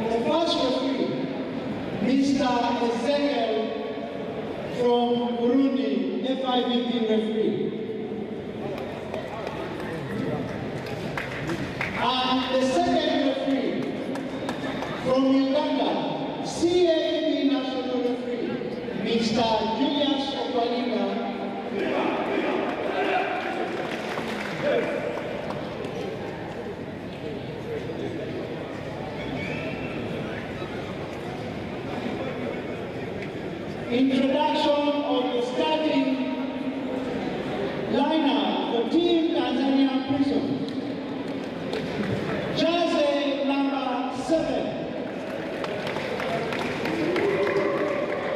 The first referee, Mr. Ezekiel from Burundi, FIVB referee. And the second referee from Uganda, CAB national referee, Mr. Julius Okwalina. Introduction of the starting lineup for Team Tanzania Prison. Jersey number 7.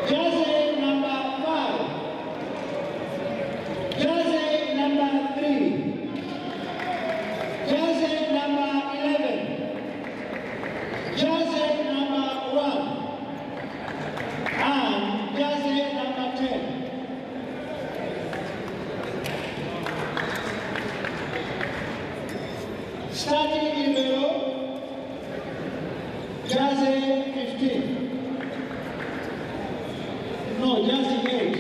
Jersey number 5. Jersey number 3. Jersey number 11. Jersey number 1. And jersey number 10. Starting in the row, jersey 15. No, jersey 8.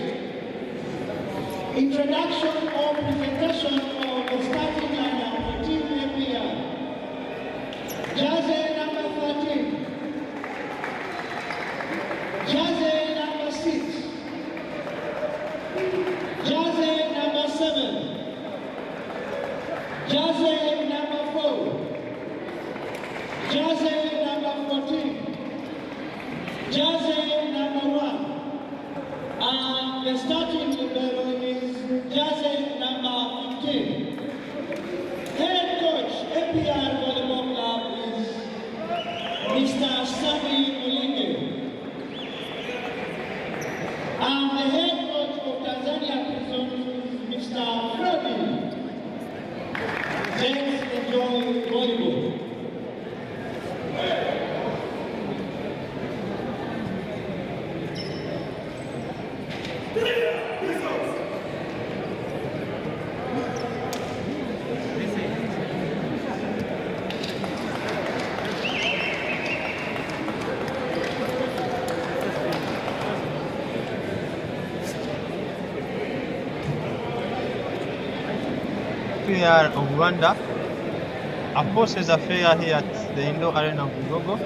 Introduction or presentation of the starting lineup for Team APR. Jersey number 13. Jersey number 6. Jersey number 7. Jersey number 4. Jersey number 14. Jersey number 1. And the starting libero is jersey number 15. Head coach APR Volleyball Club is Mr. Sabi Mulinge. And the head coach of Tanzania Prison is Mr. Freddy. Let's enjoy volleyball. Fair of Rwanda opposes a fair here at the indoor arena of Bugogo.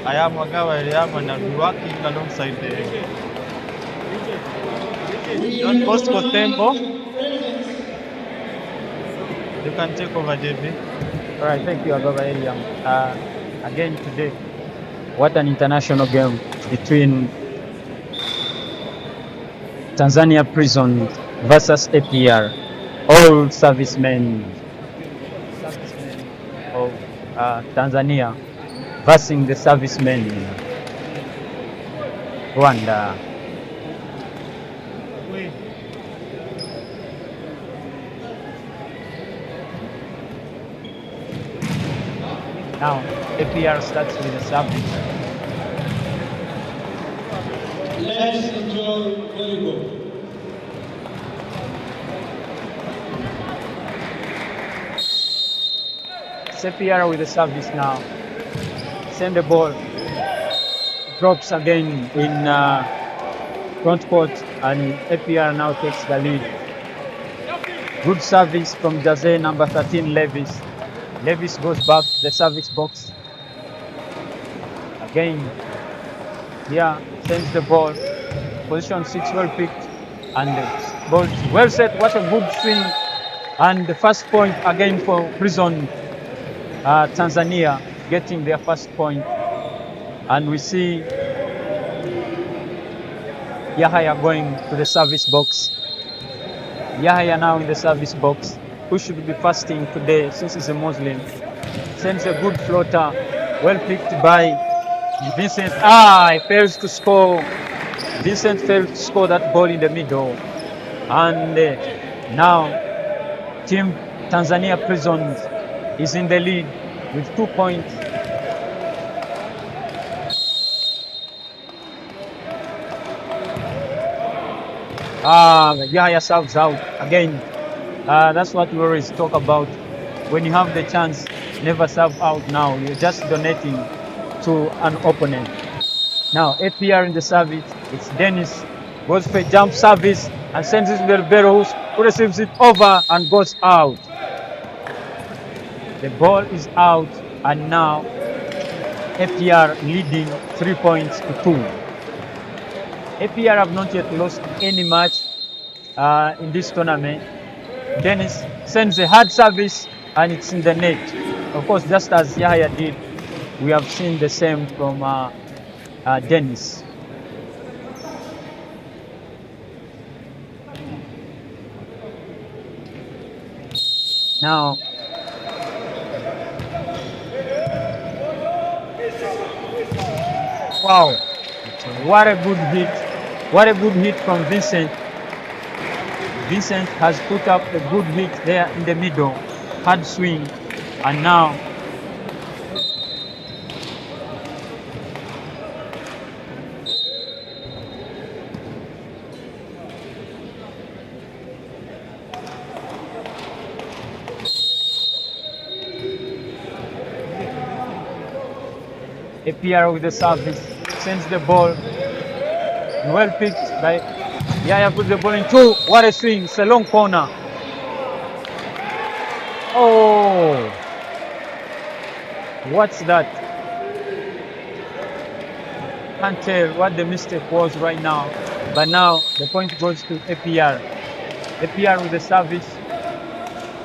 I am Wagawa Eliam and I'll be working alongside the John Bosco Temple. You can take over, JB. All right, thank you, Wagawa Eliam. Again today, what an international game between Tanzania Prison versus APR, all servicemen of Tanzania versus the servicemen in Rwanda. Now APR starts with the service. Let's enjoy volleyball. APR with the service now. Send the ball. Drops again in front court, and APR now takes the lead. Good service from jersey number 13, Levis. Levis goes back to the service box. Again, here sends the ball. Position 6 well picked, and the ball is well set. What a good swing. And the first point again for Prison. Tanzania getting their first point, and we see Yahaya going to the service box. Yahaya now in the service box, who should be fasting today since he's a Muslim. Sends a good floater, well picked by Vincent. He fails to score. Vincent failed to score that ball in the middle, and now Team Tanzania Prisons is in the lead with 2 points. Yahya serves out again. That's what we always talk about. When you have the chance, never serve out now. You're just donating to an opponent. Now, APR in the service. It's Dennis. Goes for a jump service and sends it to the libero who receives it over and goes out. The ball is out, and now APR leading 3 points to 2. APR have not yet lost any match in this tournament. Dennis sends a hard service and it's in the net. Of course, just as Yahya did, we have seen the same from Dennis. Now, wow, what a good hit. What a good hit from Vincent. Vincent has put up a good hit there in the middle. Hard swing. And now APR with the service sends the ball. Well picked by Yahya, puts the ball in 2. What a swing. It's a long corner. Oh, what's that? Can't tell what the mistake was right now. But now the point goes to APR. APR with the service.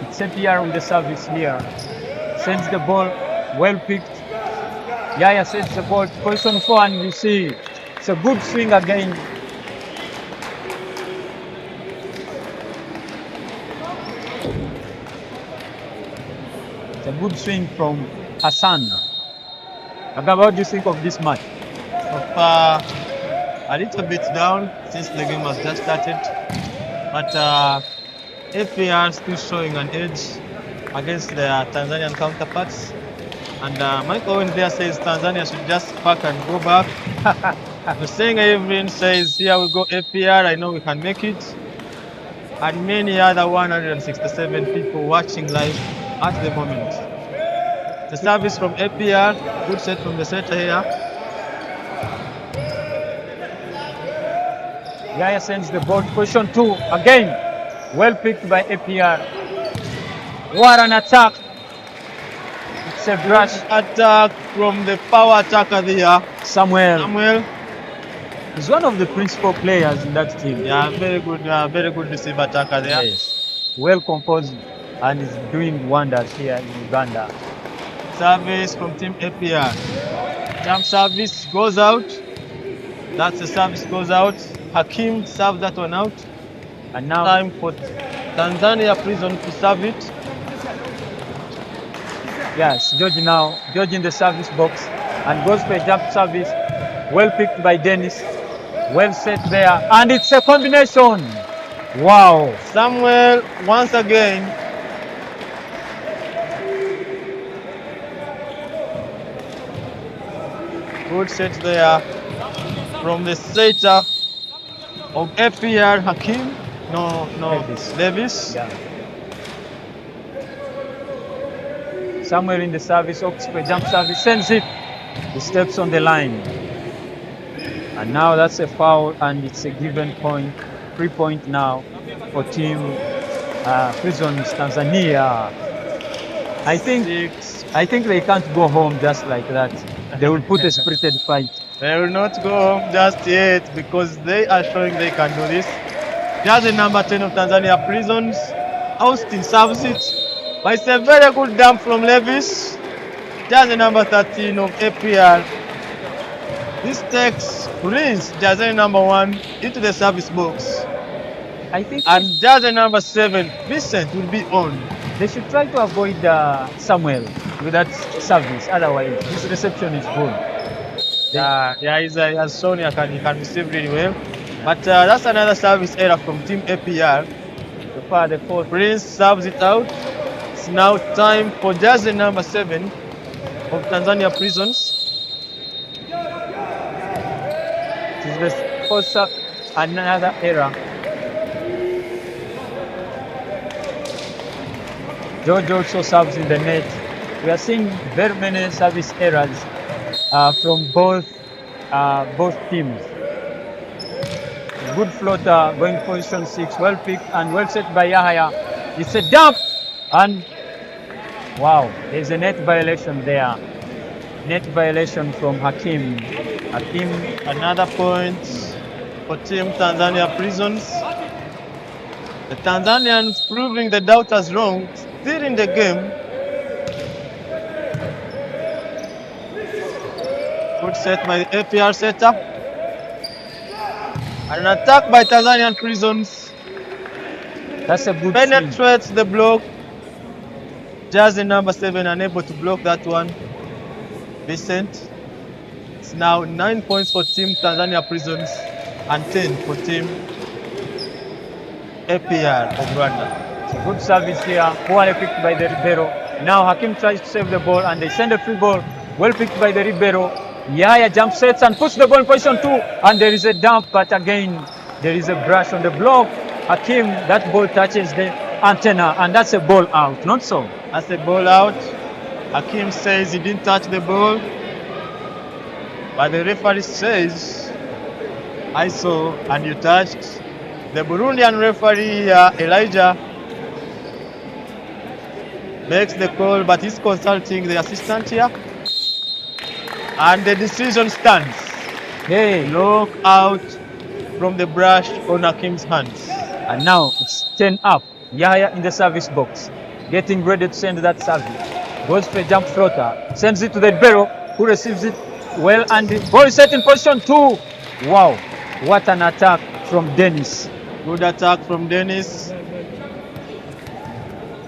It's APR with the service here. Sends the ball. Well picked. Yahya sends the ball to position 4, and you see it's a good swing again. It's a good swing from Hassan. Aga, what do you think of this match? So far, a little bit down since the game has just started. But APR still showing an edge against their Tanzanian counterparts. And Mike Owen there says Tanzania should just pack and go back. Hussein Evelyn says, here we go APR, I know we can make it. And many other 167 people watching live at the moment. The service from APR, good set from the setter here. Yahya sends the ball to position 2 again. Well picked by APR. What an attack. It's a brush Attack from the power attacker there. Samuel. He's one of the principal players in that team. Yeah, very good receiver attacker there. Yes. Well composed and is doing wonders here in Uganda. Service from team APR. Jump service goes out. That's the service goes out. Hakim served that one out. And now Time for Tanzania Prison to serve it. yes, George in the service box and goes for a jump service. Well picked by Dennis. Well set there. And it's a combination. Wow. Samuel once again. Good set there from the setter of APR, Hakim. No, Davis. Yeah. Somewhere in the service, opts for a jump service, sends it. He steps on the line. And now that's a foul, and it's a given point. 3 point now for team Prisons Tanzania. I think they can't go home just like that. They will put a spirited fight. They will not go home just yet because they are showing they can do this. There's the number 10 of Tanzania Prisons. Austin serves it. But it's a very good dump from Levis. There's the number 13 of APR. This takes Prince, jersey number 1, into the service box. I think And jersey number 7, Vincent, will be on. they should try to avoid Samuel with that service. Otherwise, his reception is good. Yeah, he has shown he can receive really well. But that's another service error from team APR. So far, the fourth. Prince serves it out. It's now time for jersey number 7 of Tanzania Prisons. It is the first another error. George also serves in the net. We are seeing very many service errors from both teams. Good floater going position 6, well picked and well set by Yahya. It's a dump and wow, there's a net violation there. Net violation from Hakim. Hakim, another point for Team Tanzania Prisons. The Tanzanians proving the doubters wrong, still in the game. Good set by the APR setup. An attack by Tanzanian Prisons. That's a good penetrates the block. Jersey number 7 unable to block that one. Vincent. It's now 9 points for Team Tanzania Prisons and 10 for Team APR of Rwanda. Good service here, poorly picked by the Ribeiro. Now Hakim tries to save the ball and they send a free ball, well picked by the Ribeiro. Yahya jump sets and puts the ball in position 2 and there is a dump, but again there is a brush on the block. Hakim, that ball touches the antenna and that's a ball out, not so? That's a ball out. Hakim says he didn't touch the ball, but the referee says, I saw and you touched. The Burundian referee Elijah makes the call, but he's consulting the assistant here. And the decision stands. Hey, look out from the brush on Hakim's hands. And now it's 10 up. Yahya in the service box, getting ready to send that service. Goes for a jump floater, sends it to the Ribeiro, who receives it well, and the ball is set in position 2. Wow, what an attack from Dennis. Good attack from Dennis.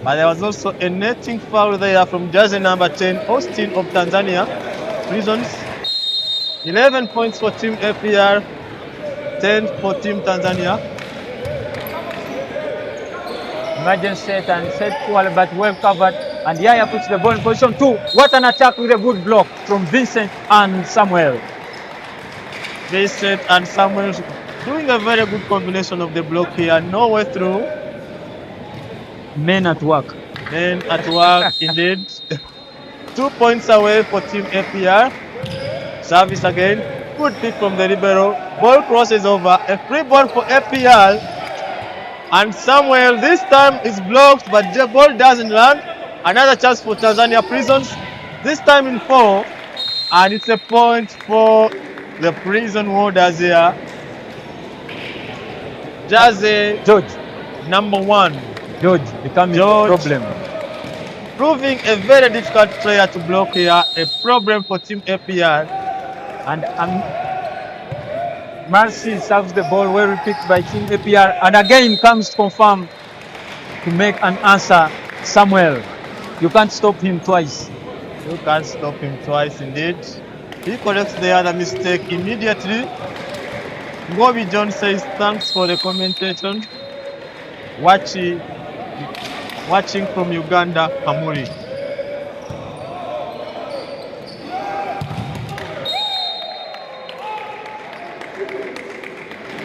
But there was also a netting foul there from jersey number 10, Austin of Tanzania Prisons. 11 points for Team APR, 10 for Team Tanzania. Emergency set and set poorly but well covered. And Yahya puts the ball in position 2. What an attack with a good block from Vincent and Samuel. Vincent and Samuel doing a very good combination of the block here. No way through. Men at work. Men at work, indeed. 2 points away for Team APR. Service again. Good pick from the Ribeiro. Ball crosses over. A free ball for APR. And Samuel this time is blocked, but the ball doesn't land. Another chance for Tanzania Prisons. This time in 4. And it's a point for the prison warders here. Jersey George, number 1. George becoming a problem. Proving a very difficult player to block here. A problem for Team APR. And Marcy serves the ball well picked by Team APR. And again comes to confirm to make an answer. Samuel, you can't stop him twice. You can't stop him twice indeed. He corrects the other mistake immediately. Ngobi John says thanks for the commentation. Watching from Uganda, Hamuri.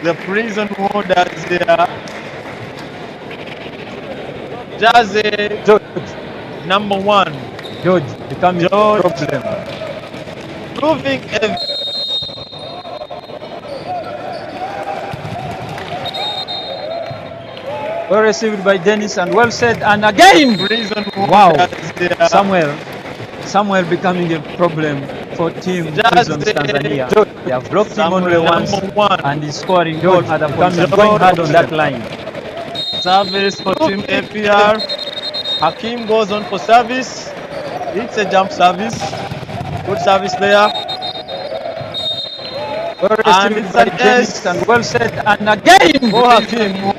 The prison warders there. Jersey George, number 1. George becoming a problem. Proving a well received by Dennis and well set, and again prison wow, there. Samuel becoming a problem for Team Prisons Tanzania. They have blocked him only once and he's scoring goal at the point and going hard on that line. Service for Team APR. Hakim goes on for service. It's a jump service. Good service there. Well received by Dennis and well set, and again for Hakim.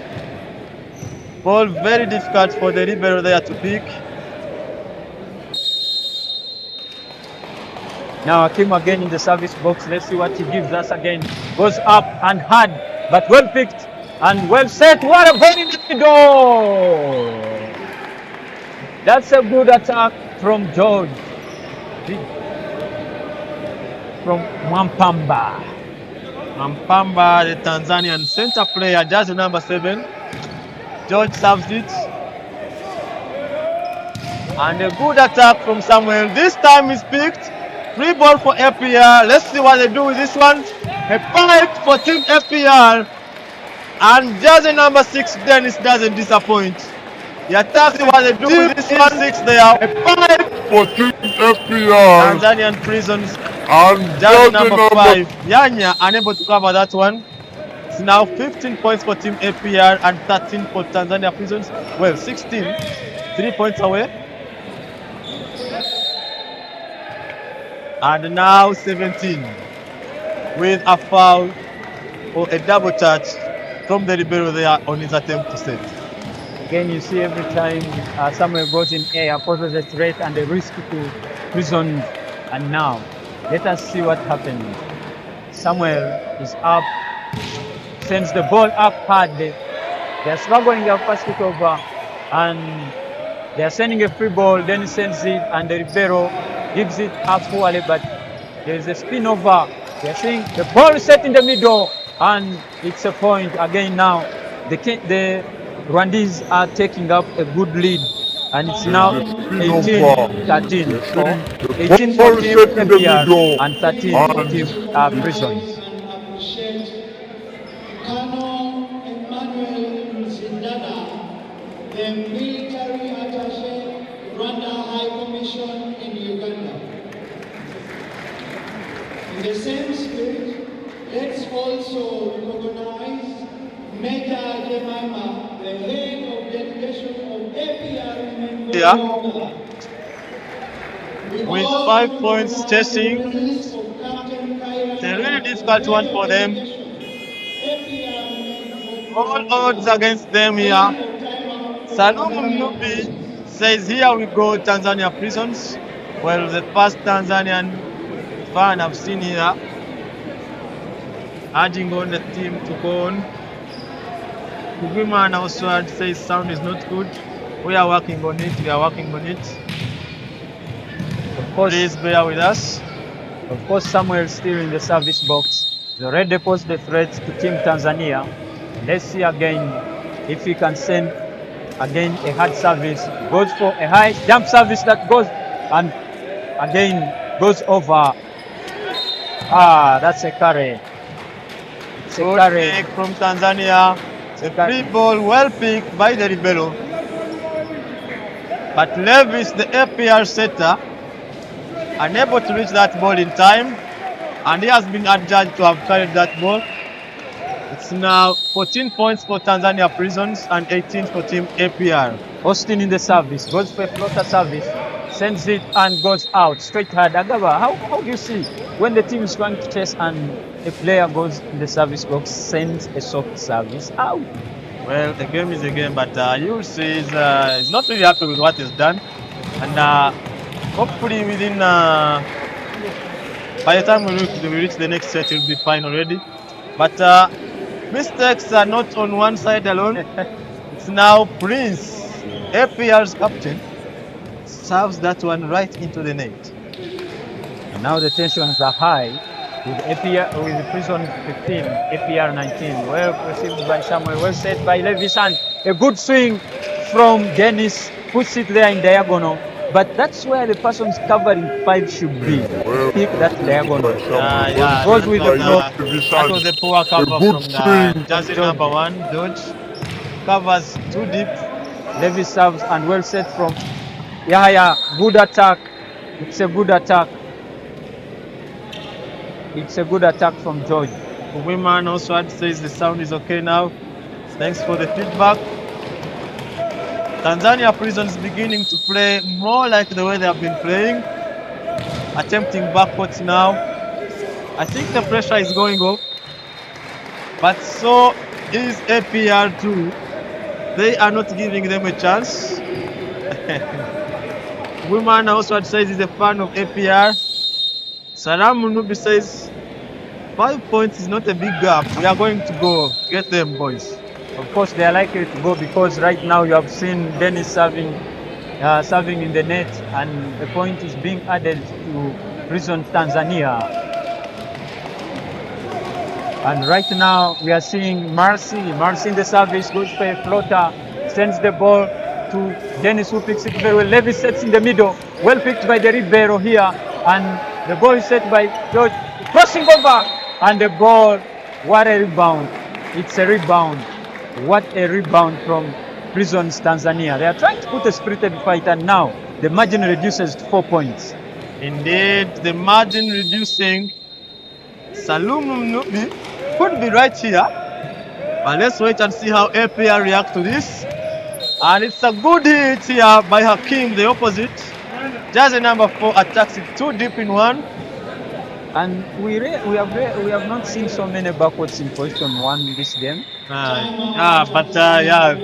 Ball very difficult for the Ribeiro there to pick. Now Hakim again in the service box. Let's see what he gives us again. Goes up and hard, but well picked and well set. What a very good goal! That's a good attack from George. From Mwampamba. Mampamba, the Tanzanian center player, jersey number 7. George serves it. And a good attack from Samuel. This time he's picked. Free ball for FPR. Let's see what they do with this one. A fight for Team FPR. And jersey number 6, Dennis doesn't disappoint. He attacks what they do with this one. 6 there. A fight for Team FPR. Tanzanian Prisons. And Jersey number 5. Yanya unable to cover that one. It's now 15 points for Team FPR and 13 for Tanzania Prisons. Well, 16. 3 points away. And now 17 with a foul or a double touch from the libero there on his attempt to set. Again, you see every time Samuel goes in air, poses a threat and a risk to Prisons. And now, let us see what happens. Samuel is up, sends the ball up hard. They're struggling their first kick over, and they're sending a free ball, then he sends it, and the libero gives it up poorly, but there is a spin over. They're seeing the ball is set in the middle, and it's a point again now. The Rwandese are taking up a good lead, and it's now 18-13. So 18 for Team FPR and 13 for Team Prisons. The military attaché, Rwanda High Commission in Uganda. In the same spirit, let's also recognize Major Jemima, the head of delegation of APR women for Uganda. With 5 points chasing, it's a really difficult one for them. All odds against them here. Salum Nubi says, here we go, Tanzania Prisons. Well, the first Tanzanian fan I've seen here, urging on the team to go on. Kugwima also says sound is not good. We are working on it, Of course, please bear with us. Of course, Samuel still in the service box. He already posed the threat to Team Tanzania. Let's see again if he can send again a hard service. Goes for a high jump service that goes and again goes over. That's a carry. It's a carry from Tanzania. A free ball well picked by the libero. But Levis, the FPR setter, unable to reach that ball in time, and he has been adjudged to have carried that ball. It's now 14 points for Tanzania Prisons and 18 for Team APR. Austin in the service, goes for a floater service, sends it and goes out, straight hard. Agaba, how do you see when the team is trying to chase and a player goes in the service box, sends a soft service out? Well, the game is a game, but you will see he's not really happy with what he's done. And hopefully within, by the time we reach the next set, he'll be fine already. But mistakes are not on one side alone. It's now Prince, APR's captain, serves that one right into the net. And now the tensions are high with APR, with the Prison 15, APR 19. Well received by Samuel, well set by Levis, and a good swing from Dennis, puts it there in diagonal. But that's where the person's covering 5 should be. Pick that diagonal. Goes with the block. That was a poor cover from the jersey number 1, George. Covers too deep. Levis serves and well set from Yahya. Good attack. It's a good attack. It's a good attack from George. Women also says the sound is okay now. Thanks for the feedback. Tanzania Prisons beginning to play more like the way they have been playing. Attempting backwards now. I think the pressure is going off. But so is APR too. They are not giving them a chance. Woman also says he's a fan of APR. Salam Munubi says 5 points is not a big gap. We are going to go get them, boys. Of course, they are likely to go because right now you have seen Dennis serving serving in the net, and a point is being added to Prison Tanzania. And right now we are seeing Marcy in the service, goes for a floater, sends the ball to Dennis, who picks it very well. Levi sets in the middle, well picked by the Ribeiro here, and the ball is set by George, crossing over, and the ball, what a rebound. It's a rebound. What a rebound from Prisons Tanzania. They are trying to put a spirited fight, and now the margin reduces to 4 points. Indeed, the margin reducing. Salum Mnubi could be right here. But let's wait and see how APR react to this. And it's a good hit here by Hakim, the opposite. Jersey number 4 attacks it too deep in one. And we have not seen so many backwards in position one in this game.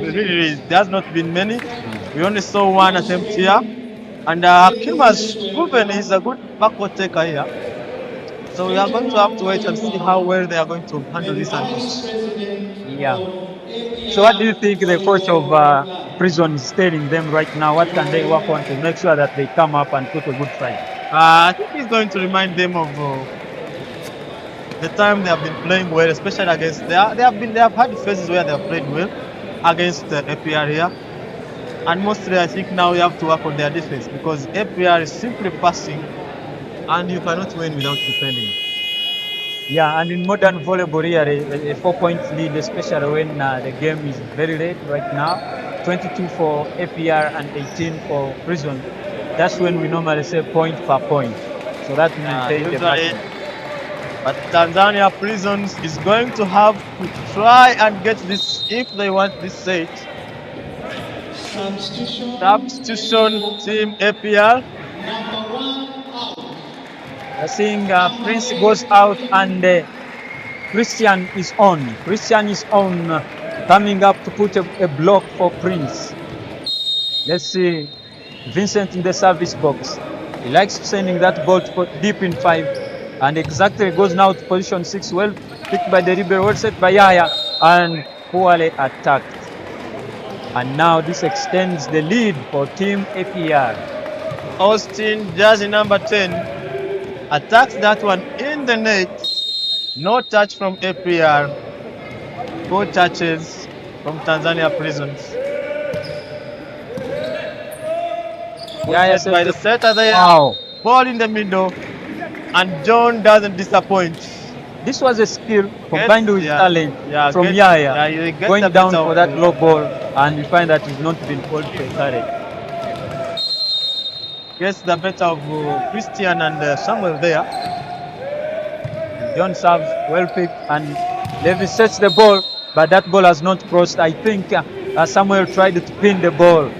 Really, there has not been many. We only saw one attempt here. And Hakim has proven he's a good backward taker here. So we are going to have to wait and see how well they are going to handle this approach. Yeah. So what do you think the coach of Prison is telling them right now? What can they work on to make sure that they come up and put a good fight? I think he's going to remind them of the time they have been playing well, especially against they have had phases where they have played well against APR here. And mostly I think now you have to work on their defense, because APR is simply passing and you cannot win without defending. Yeah, and in modern volleyball here, a 4-point lead, especially when the game is very late right now, 22 for APR and 18 for Prison. That's when we normally say point per point. So that maintains the match. But Tanzania Prisons is going to have to try and get this if they want this set. Substitution team APR. We're seeing Prince goes out and Christian is on. Christian is on, coming up to put a block for Prince. Let's see Vincent in the service box. He likes sending that ball deep in 5, and exactly goes now to position 6. Well picked by the Ribeiro, well set by Yaya, and poorly attacked. And now this extends the lead for Team APR. Austin, jersey number 10, attacks that one in the net. No touch from APR. 4 touches from Tanzania Prisons. Yaya by the setter there. Wow. Ball in the middle, and John doesn't disappoint. This was a skill combined with talent from Yaya, going down for that low ball, and you find that he's not been called to a carry. Gets the better of Christian and Samuel there. John serves well picked, and Levi sets the ball, but that ball has not crossed. I think Samuel tried to pin the ball.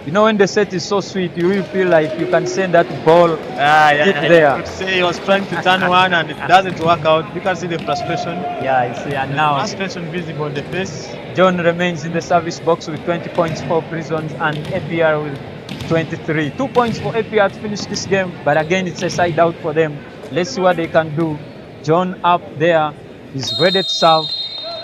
You know, when the set is so sweet, you will feel like you can send that ball there. I could say he was trying to turn one and it doesn't work out. You can see the frustration. Yeah, you see, and now frustration visible on the face. John remains in the service box with 20 points for Prisons, and APR with 23. 2 points for APR to finish this game, but again, it's a side out for them. Let's see what they can do. John up there is ready to serve.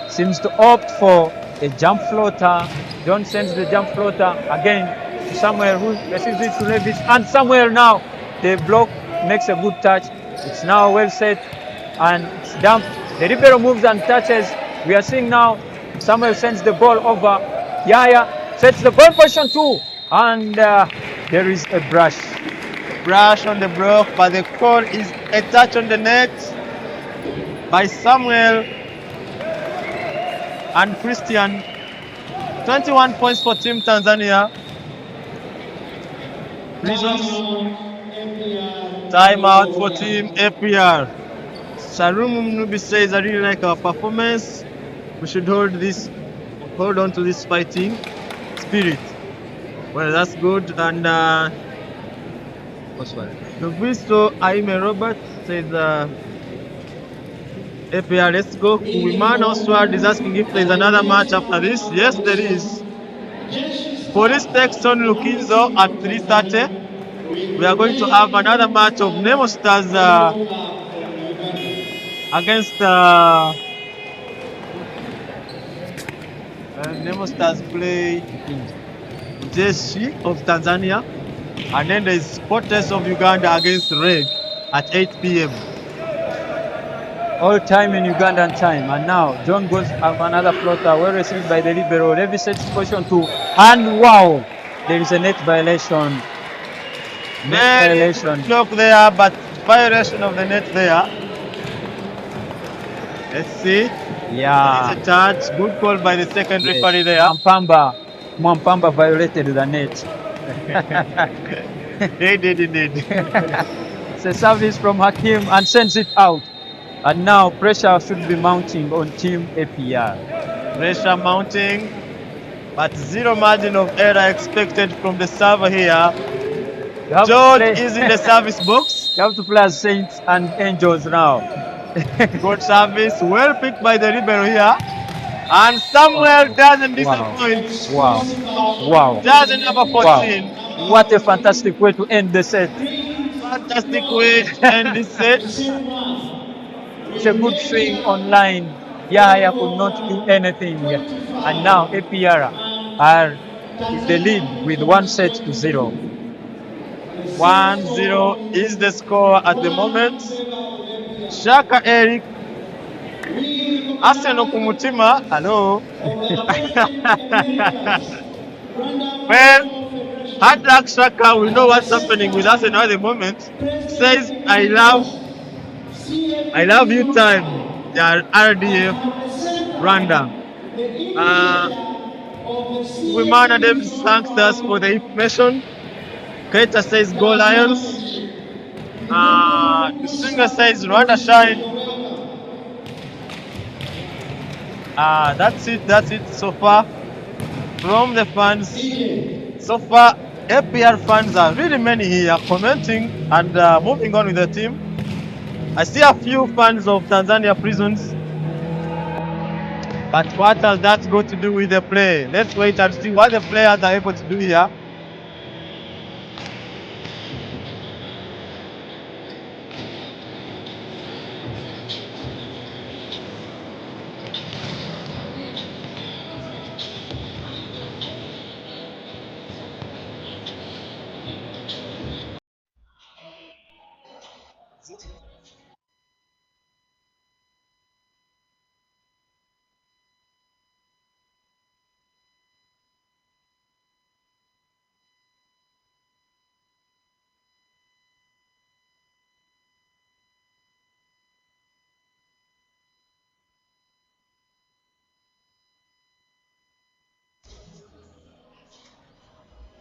Seems to opt for a jump floater. John sends the jump floater again to Samuel, who receives it to Levis, and Samuel now, the block makes a good touch. It's now well set, and it's dumped. The Ribeiro moves and touches. We are seeing now Samuel sends the ball over. Yaya sets the ball position 2, and there is a brush. Brush on the block, but the call is a touch on the net by Samuel and Christian. 21 points for Team Tanzania. Prisons. Timeout for Team APR. Sarum Mnubi says, I really like our performance. We should hold on to this fighting spirit. Well, that's good. And Novisto Aime Robert says, APR, let's go. Kuwimana Oswald is asking if there's another match after this. Yes, there is. Police takes on Lukinzo at 3:30. We are going to have another match of Nemo Stars against Nemo Stars play Jeshi of Tanzania. And then there's Sports of Uganda against Reg at 8 p.m. All time in Ugandan time. And now John goes up another floater, well received by the libero. Levi sets position 2. And wow, there is a net violation. Net Very violation. good block there, but violation of the net there. Let's see. Yeah. It's a touch. Good call by the second referee there. Mwampamba violated the net. They did indeed. It's a service from Hakim and sends it out. And now pressure should be mounting on Team APR. Pressure mounting, but zero margin of error expected from the server here. George is in the service box. You have to play as Saints and Angels now. Good service, well picked by the libero here. And Samuel doesn't disappoint. Wow. Doesn't number 14. Wow. What a fantastic way to end the set. Fantastic way to end this set. It's a good swing online. Yahya could not do anything. And now APR are in the lead with 1-0. 1-0 is the score at the moment. Shaka Eric. Arsenal Kumutima. Hello. Well, Hard Luck Shaka, we know what's happening with Arsenal at the moment. Says, I love you time. They are RDF Rwanda. Women Adam thanks us for the information. Keita says, Go Lions. The singer says, Rwanda Shine. That's it so far from the fans. So far, APR fans are really many here commenting and moving on with the team. I see a few fans of Tanzania Prisons, but what has that got to do with the play? Let's wait and see what the players are able to do here.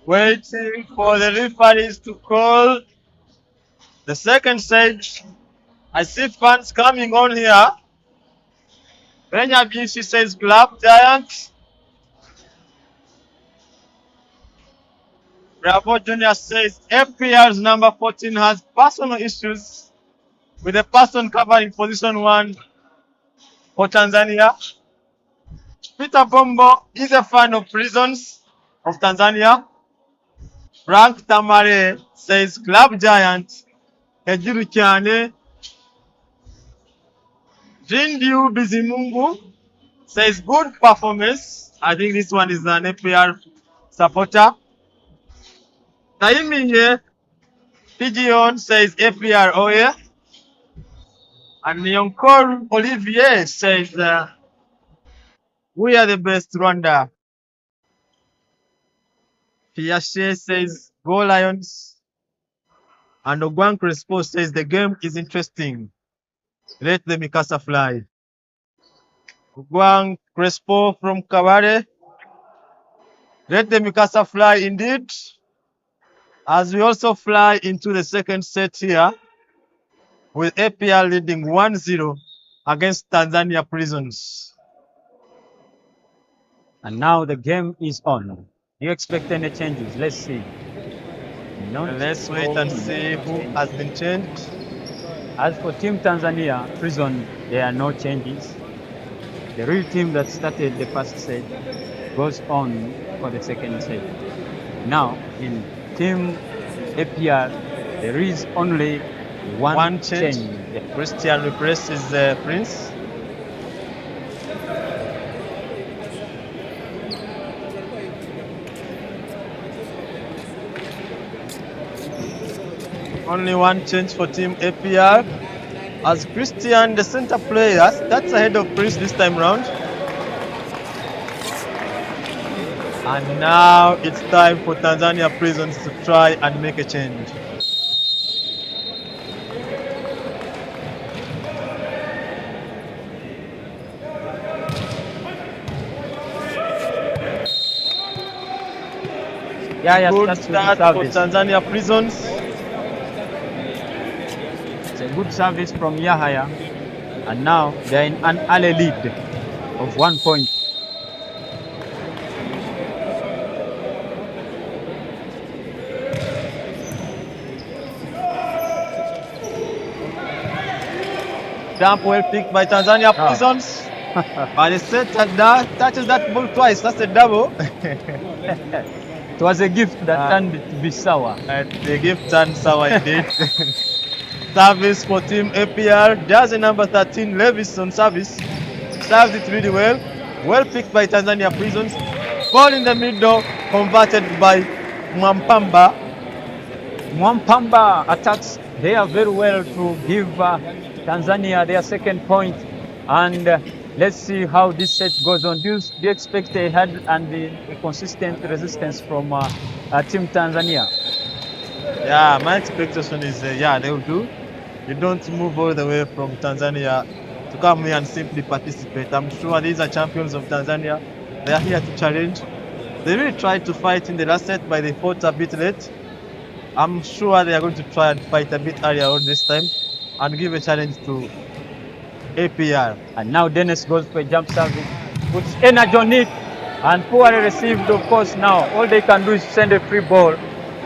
Waiting for the referees to call the second stage. I see fans coming on here. Benjamin, she says, Club Giants. Bravo Junior says, FPR's number 14 has personal issues with the person covering position 1 for Tanzania. Peter Bombo is a fan of Prisons of Tanzania. Frank Tamare says, Club Giant. Hejuru cyane. Jindiu Bizimungu says, good performance. I think this one is an APR supporter. Naimiye Pigeon says APR Oye. And Yonkor Olivier says, we are the best Rwanda. Piache says, go Lions. And Ogwan Crespo says, the game is interesting. Let the Mikasa fly. Ogwan Crespo from Kabare. Let the Mikasa fly indeed. As we also fly into the second set here, with APR leading 1-0 against Tanzania Prisons. And now the game is on. Do you expect any changes? Let's see. Let's wait and see who has been changed. As for Team Tanzania Prison, there are no changes. The real team that started the first set goes on for the second set. Now, in Team APR, there is only one change. Christian replaces Prince. Only one change for team APR. As Christian, the center player, starts ahead of Prince this time round. And now it's time for Tanzania Prisons to try and make a change. Yeah, Good starts with the start for service. Tanzania Prisons. It's a good service from Yahaya. And now they're in an early lead of 1 point. Dump well picked by Tanzania Prisons. But the center touches that ball twice. That's a double. It was a gift that turned it to be sour. And the gift turned sour indeed. Service for team APR. Jersey number 13, Levis on service. Serves it really well. Well picked by Tanzania Prisons. Ball in the middle, converted by Mwampamba. Mwampamba attacks there very well to give Tanzania their second point. And let's see how this set goes on. Do you expect a hard and a consistent resistance from Team Tanzania? Yeah, my expectation is, they will do. You don't move all the way from Tanzania to come here and simply participate. I'm sure these are champions of Tanzania. They are here to challenge. They really tried to fight in the last set, but they fought a bit late. I'm sure they are going to try and fight a bit earlier on this time and give a challenge to APR. And now Dennis goes for a jump service, puts energy on it, and poorly received, of course. Now all they can do is send a free ball,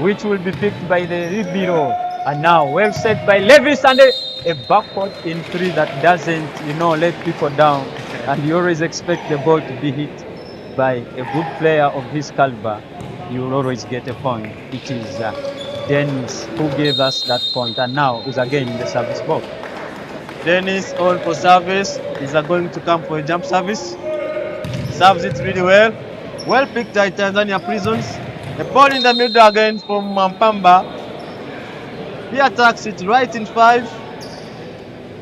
which will be picked by the Libero. And now well set by Levis, and a backward in three that doesn't, let people down. And you always expect the ball to be hit by a good player of his caliber. You will always get a point. It is Dennis who gave us that point, and now is again in the service box. Dennis on for service. Is going to come for a jump service. Serves it really well. Well picked by Tanzania Prisons. The ball in the middle again from Mwampamba. He attacks it right in 5.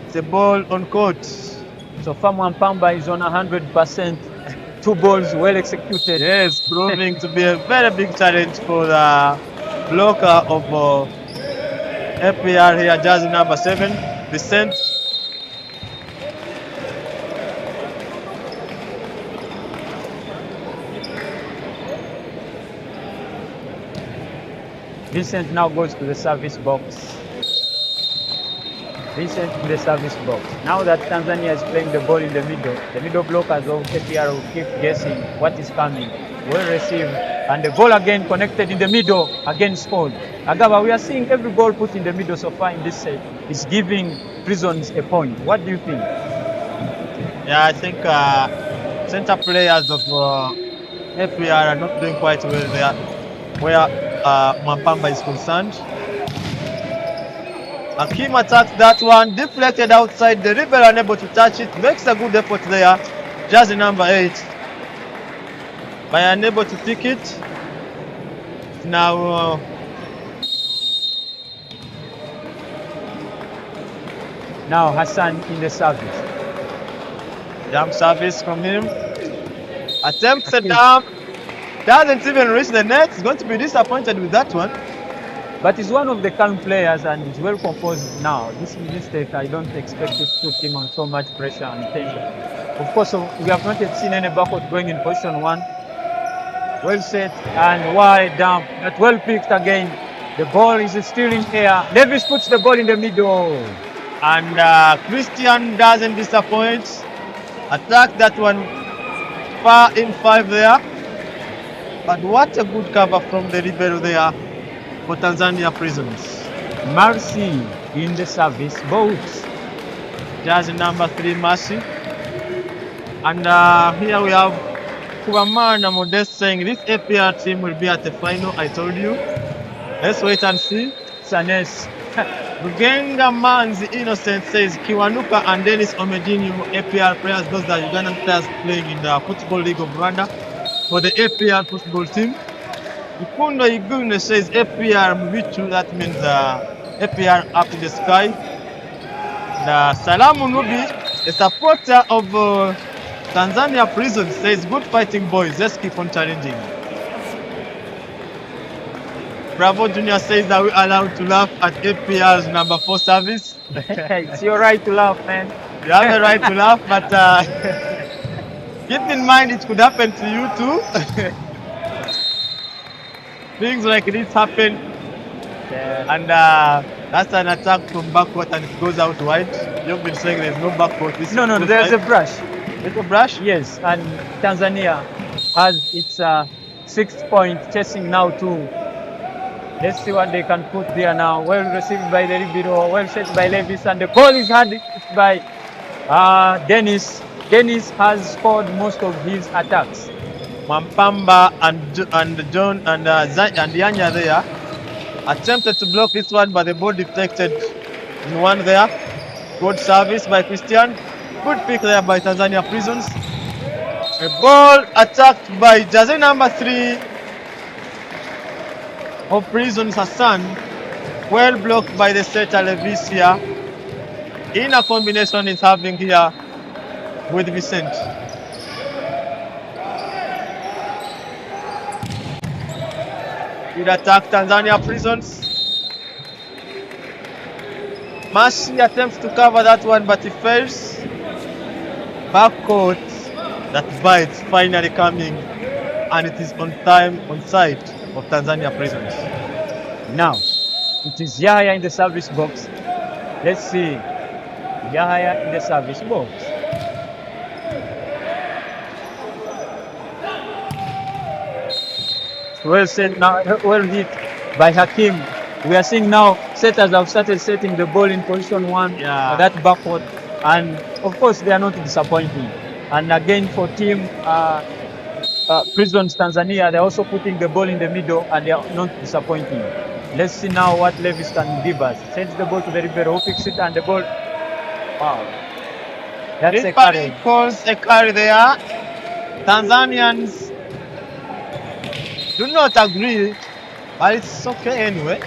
It's a ball on court. So far Mwampamba is on 100%. 2 balls well executed. Yes, proving to be a very big challenge for the blocker of APR here, jersey number 7, Vicent. Vincent now goes to the service box. Vincent in the service box. Now that Tanzania is playing the ball in the middle blockers of APR will keep guessing what is coming. Well received, and the ball again connected in the middle, again scored. Agaba, we are seeing every ball put in the middle so far in this set is giving Prisons a point. What do you think? Yeah, I think center players of APR are not doing quite well there, where Mwampamba is concerned. Akim attacks that one, deflected outside, the Rebel unable to touch it, makes a good effort there. Jersey number 8, but unable to pick it. Now Now Hassan in the service. jump service from him. Attempts a dump, doesn't even reach the net. He's going to be disappointed with that one. But he's one of the calm players and he's well composed now. This mistake, I don't expect it to put him on so much pressure and tension. Of course, we have not yet seen any backward going in position 1. Well set and wide dump, but well picked again. The ball is still in air. Davis puts the ball in the middle. And Christian doesn't disappoint. Attack that one far in 5 there. But what a good cover from the Libero there for Tanzania Prisons. Mercy in the service box. Jersey number 3, Mercy. And here we have Kubamana Modest saying this APR team will be at the final. I told you. Let's wait and see. Sanes. Rugenga Manzi Innocent says Kiwanuka and Dennis Omedinho, APR players, those are Ugandan players playing in the Football League of Rwanda for the APR football team. Ikundo Igune says APR Mbichu, that means APR up in the sky. And Salamu Nubi, a supporter of Tanzania Prison, says, "Good fighting, boys. Let's keep on challenging." Bravo Junior says, "Are we allowed to laugh at APR's number 4 service?" It's your right to laugh, man. You have a right to laugh, but keep in mind it could happen to you too. Things like this happen, Yeah. and that's an attack from backcourt and it goes out wide. You've been saying there's no backcourt. This No, is there's a wide. brush. There's a brush. Yes, and Tanzania has its 6th point, chasing now too. Let's see what they can put there now. Well received by the Ribeiro, well set by Levis, and the ball is handed by Dennis. Dennis has scored most of his attacks. Mampamba and John and Yanya there attempted to block this one, but the ball deflected in one there. Good service by Christian. Good pick there by Tanzania Prisons. A ball attacked by jersey number 3 of Prisons, Hassan. Well blocked by the setter Levisia. In a combination is having here with Vicente. Good attack, Tanzania Prisons. Mashi attempts to cover that one, but he fails. Backcourt, that bites finally coming, and it is on time, on side of Tanzania Prisons. Now, it is Yahya in the service box. Let's see. Yahya in the service box. Well set now, well hit by Hakim. We are seeing now setters have started setting the ball in position 1 Yeah. for that backward, and of course they are not disappointing. And again for team Prisons Tanzania, they're also putting the ball in the middle and they are not disappointing. Let's see now what Levis can give us. Sends the ball to the Ribeiro, who picks it, and the ball. Wow. That's a Referee carry. calls a carry there. Tanzanians do not agree, but it's okay anyway.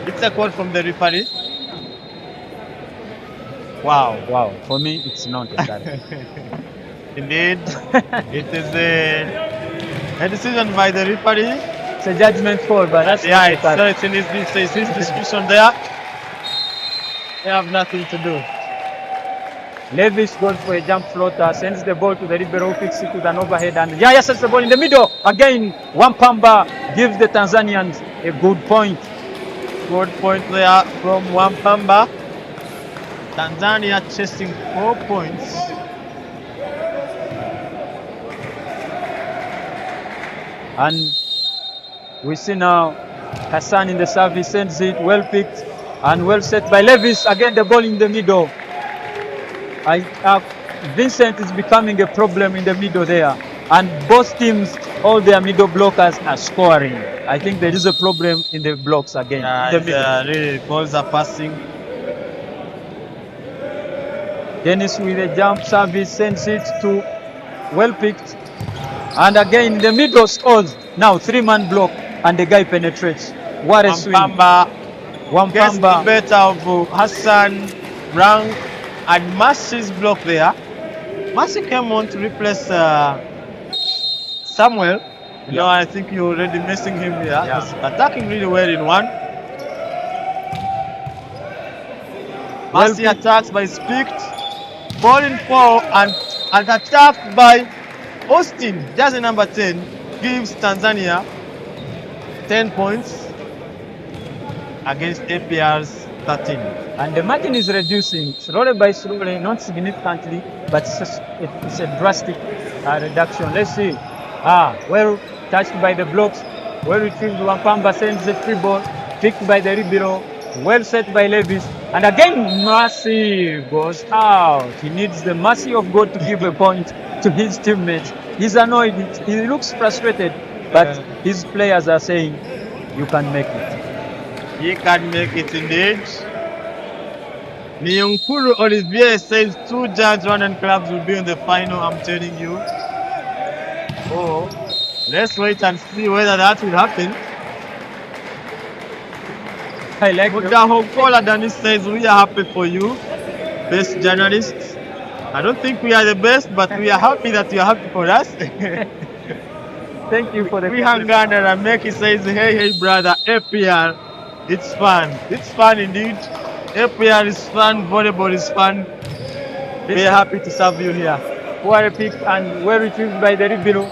It's a call from the referee. Wow. Wow. For me, it's not a carry. Indeed, it is a decision by the referee. It's a judgment call, but that's Yeah, not a it's carry. certainly this discussion there. They have nothing to do. Levis goes for a jump floater, sends the ball to the Ribeiro, who picks it with an overhead, and Yahya sets the ball in the middle. Again, Wampamba gives the Tanzanians a good point. Good point there from Wampamba. Tanzania chasing 4 points. And we see now Hassan in the service, sends it, well picked and well set by Levis. Again, the ball in the middle. Vincent is becoming a problem in the middle there. And both teams, all their middle blockers are scoring. I think there is a problem in the blocks again. In the middle. Really balls are passing. Dennis with a jump service sends it to well picked. And again, in the middle scores. Now 3-man block and the guy penetrates. What a swing. Wampamba gets the Wampamba. better of Hassan, Rang, and Masi's block there. Masi came on to replace Samuel. You know, I think you're already missing him here. Yeah. He's attacking really well in one. Well Masi attacks by is picked. Ball in 4 and attacked by Austin, jersey number 10, gives Tanzania 10 points against APR's 13. And the margin is reducing slowly by slowly, not significantly, but it's a drastic reduction. Let's see. Well touched by the blocks, well retrieved. Wampamba sends the free ball, picked by the Ribeiro, well set by Levis. And again, Mercy goes out. He needs the mercy of God to give a point to his teammates. He's annoyed. He looks frustrated, but his players are saying, "You can make it." He can make it indeed. Niyonkuru Olivier says 2 Giants Rwandan clubs will be in the final, I'm telling you. Oh, let's wait and see whether that will happen. I like the Mudahokola Dennis says, we are happy for you, best journalists. I don't think we are the best, but we are happy that you are happy for us. thank you for the We hang on and Ameki says, hey, brother, APR, it's fun. It's fun indeed. APR is fun, volleyball is fun. We are happy to serve you here. Well picked and well retrieved by the Ribiro.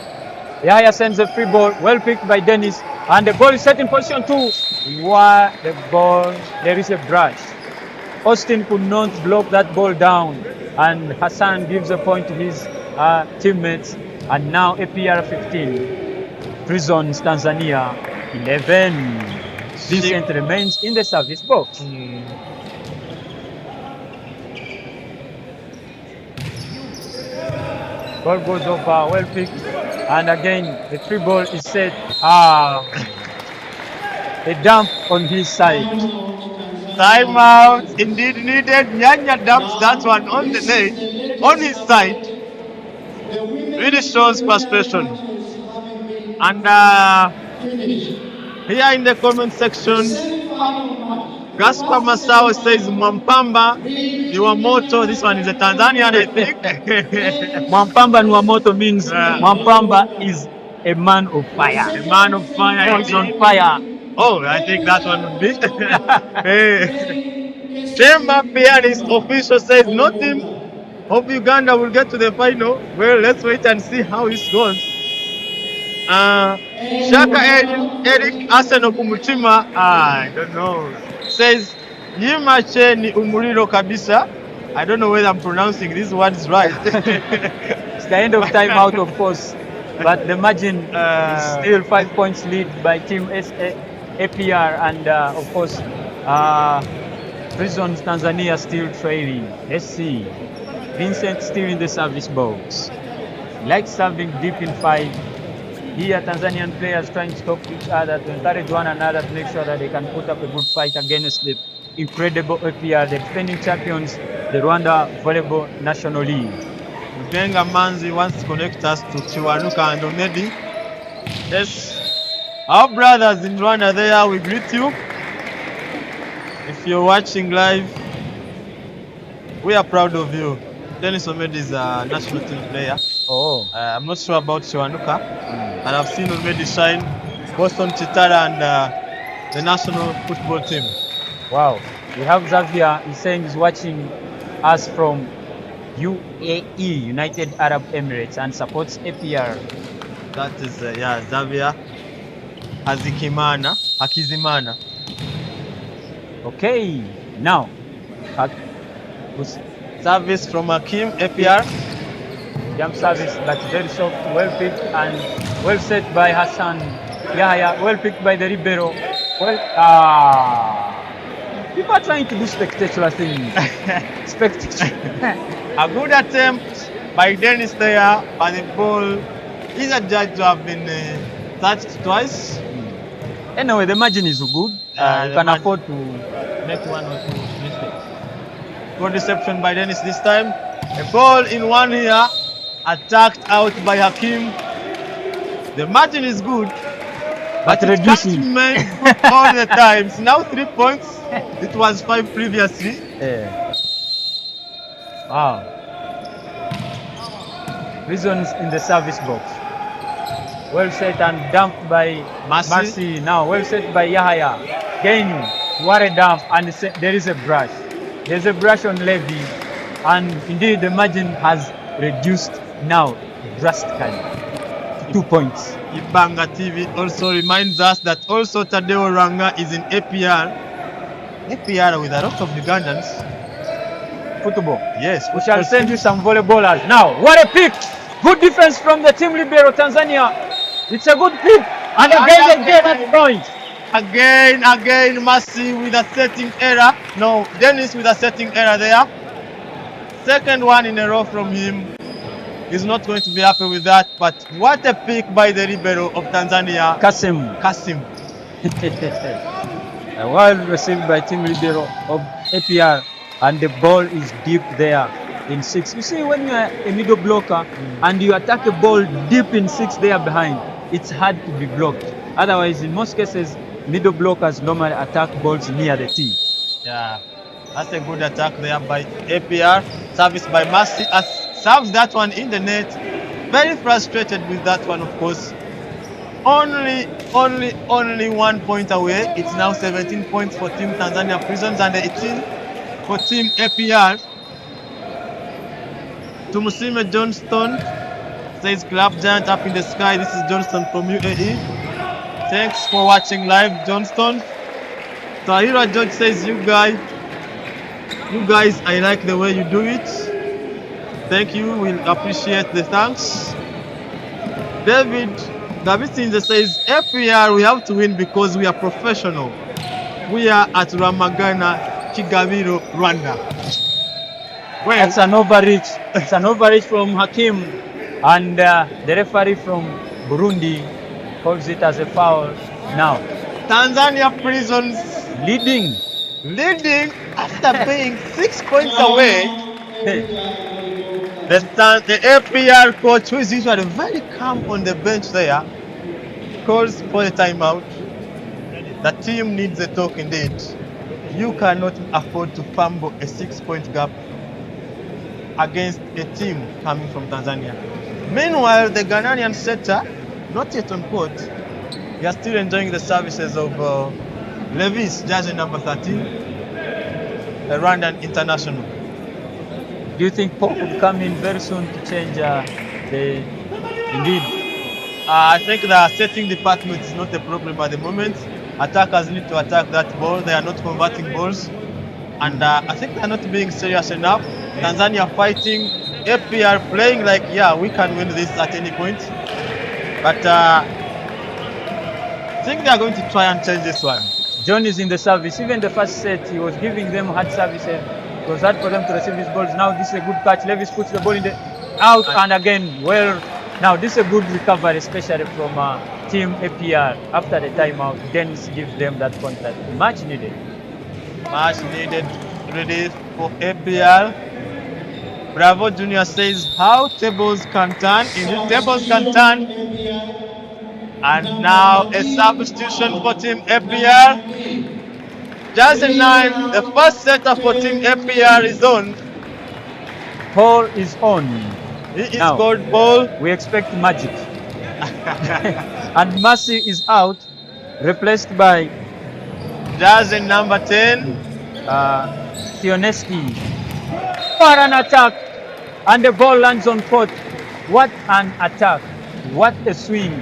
Yaya sends a free ball, well picked by Dennis, and the ball is set in position 2. Why the ball? There is a brush. Austin could not block that ball down, and Hassan gives a point to his teammates. And now APR 15, Prisons Tanzania 11. Vincent remains in the service box. Ball goes over, well picked, and again the free ball is set. A dump on his side. Timeout indeed needed. Nyanya dumps that one on the net, on his side. Really shows frustration. And here in the comment section, Gaspar Masao says Mwampamba Niwamoto. This one is a Tanzanian, I think. Mwampamba Niwamoto means Mwampamba is a man of fire. A man of fire. He's on fire. Oh, I think that one would be. Chamber pianist official says no team of Uganda will get to the final. Well, let's wait and see how this goes. Shaka Eric Arsenal Kumutima, I don't know, says Yimache ni umuriro kabisa. I don't know whether I'm pronouncing these words right. It's the end of timeout, of course, but the margin is still 5 points lead by Team APR, and of course, Prisons Tanzania still trailing. Let's see. Vincent still in the service box. Like serving deep in 5. Here, Tanzanian players trying to stop each other, to encourage one another to make sure that they can put up a good fight against the incredible APR, the defending champions, the Rwanda Volleyball National League. Benga Manzi wants to connect us to Chiwanuka and Onedi. Yes, our brothers in Rwanda there, we greet you. If you're watching live, we are proud of you. Dennis Omedi is a national team player. Oh. I'm not sure about Chiwanuka, and I've seen Omedi shine both on Chitara and the national football team. Wow. We have Xavier, he's saying he's watching us from UAE, United Arab Emirates, and supports APR. That is, Xavier Hakizimana. Okay, now, service from Hakim, APR. Jump service, but very soft, well picked and well set by Hassan. Yeah, well picked by the Ribeiro. Well, people are trying to do spectacular things. A good attempt by Dennis there, but the ball is adjudged to have been touched twice. Anyway, the margin is good. You can afford to make one or two mistakes. Good reception by Dennis this time. A ball in one here, attacked out by Hakim. The margin is good, but it can't make all the times. Now 3 points. It was 5 previously. Yeah. Wow. Prisons in the service box. Well set and dumped by Marcy. Now well set by Yahya. Gaining. What a dump. And there is a brush. There's a brush on Levy. And indeed the margin has reduced now drastically. 2 points. Ibanga TV also reminds us that also Tadeo Ranga is in APR. APR with a lot of Ugandans. Football. Yes. We shall send you some volleyballers. Now, what a pick! Good defense from the team Libero Tanzania. It's a good pick. And again they get that point. Again, Mercy with a setting error. No, Dennis with a setting error there. Second one in a row from him. He's not going to be happy with that. But what a pick by the Libero of Tanzania. Kasim. Well received by team Libero of APR. And the ball is deep there in 6. You see, when you are a middle blocker and you attack a ball deep in 6 there behind, it's hard to be blocked. Otherwise, in most cases, middle blockers normally attack balls near the tee. Yeah, that's a good attack there by APR. Service by Mercy. Serves that one in the net. Very frustrated with that one, of course. Only 1 point away. It's now 17 points for Team Tanzania Prisons and 18 for Team APR. Tumusime Johnston says Club Giant up in the sky. This is Johnston from UAE. Thanks for watching live, Johnston. Tahira George says, you guys, I like the way you do it. Thank you. We'll appreciate the thanks. David Gavisinze says, FPR, we have to win because we are professional. We are at Ramagana, Kigabiro, Rwanda. Well, it's an overreach. It's an overreach from Hakim, and the referee from Burundi calls it as a foul now. Tanzania Prisons Leading after being 6 points away. The APR coach, who is usually very calm on the bench there, calls for a timeout. The team needs a talk indeed. You cannot afford to fumble a 6-point gap against a team coming from Tanzania. Meanwhile, the Ghanaian setter, not yet on court, they are still enjoying the services of Levis, jersey number 13, a Rwandan international. Do you think Paul could come in very soon to change the indeed? I think the setting department is not a problem at the moment. Attackers need to attack that ball. They are not converting balls. And I think they are not being serious enough. Tanzania fighting, APR playing like, yeah, we can win this at any point. But I think they are going to try and change this one. John is in the service. Even the first set, he was giving them hard services. It was hard for them to receive these balls. Now this is a good catch. Levis puts the ball in the out and again. Well, now this is a good recovery, especially from Team APR. After the timeout, Dennis gives them that contact. Much needed. Much needed relief for APR. Bravo Junior says, how tables can turn. Indeed, tables can turn. And now a substitution for Team APR. Jersey 9, the first setter for Team APR is on. Paul is on. He is called Paul. We expect magic. And Mercy is out, replaced by Jersey number 10. Sioneski. For an attack. And the ball lands on court. What an attack. What a swing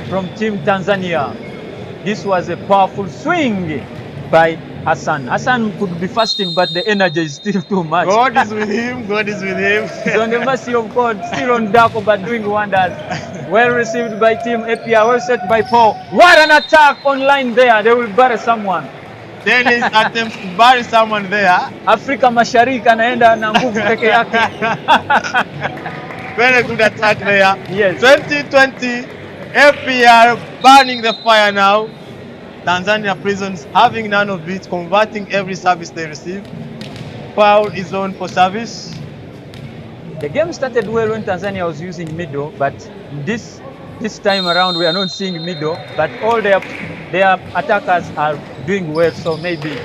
from Team Tanzania. This was a powerful swing by Hassan. Hassan could be fasting, but the energy is still too much. God is with him. God is with him. He's on the mercy of God, still on Dako, but doing wonders. Well received by Team APR, well set by Paul. What an attack online there. They will bury someone. Dennis attempts to bury someone there. Afrika Mashariki anaenda na nguvu peke yake. Very good attack there. Yes. 2020, APR burning the fire now. Tanzania Prisons having none of it, converting every service they receive. Foul is on for service. The game started well when Tanzania was using middle, but this time around we are not seeing middle, but all their attackers are doing well, so maybe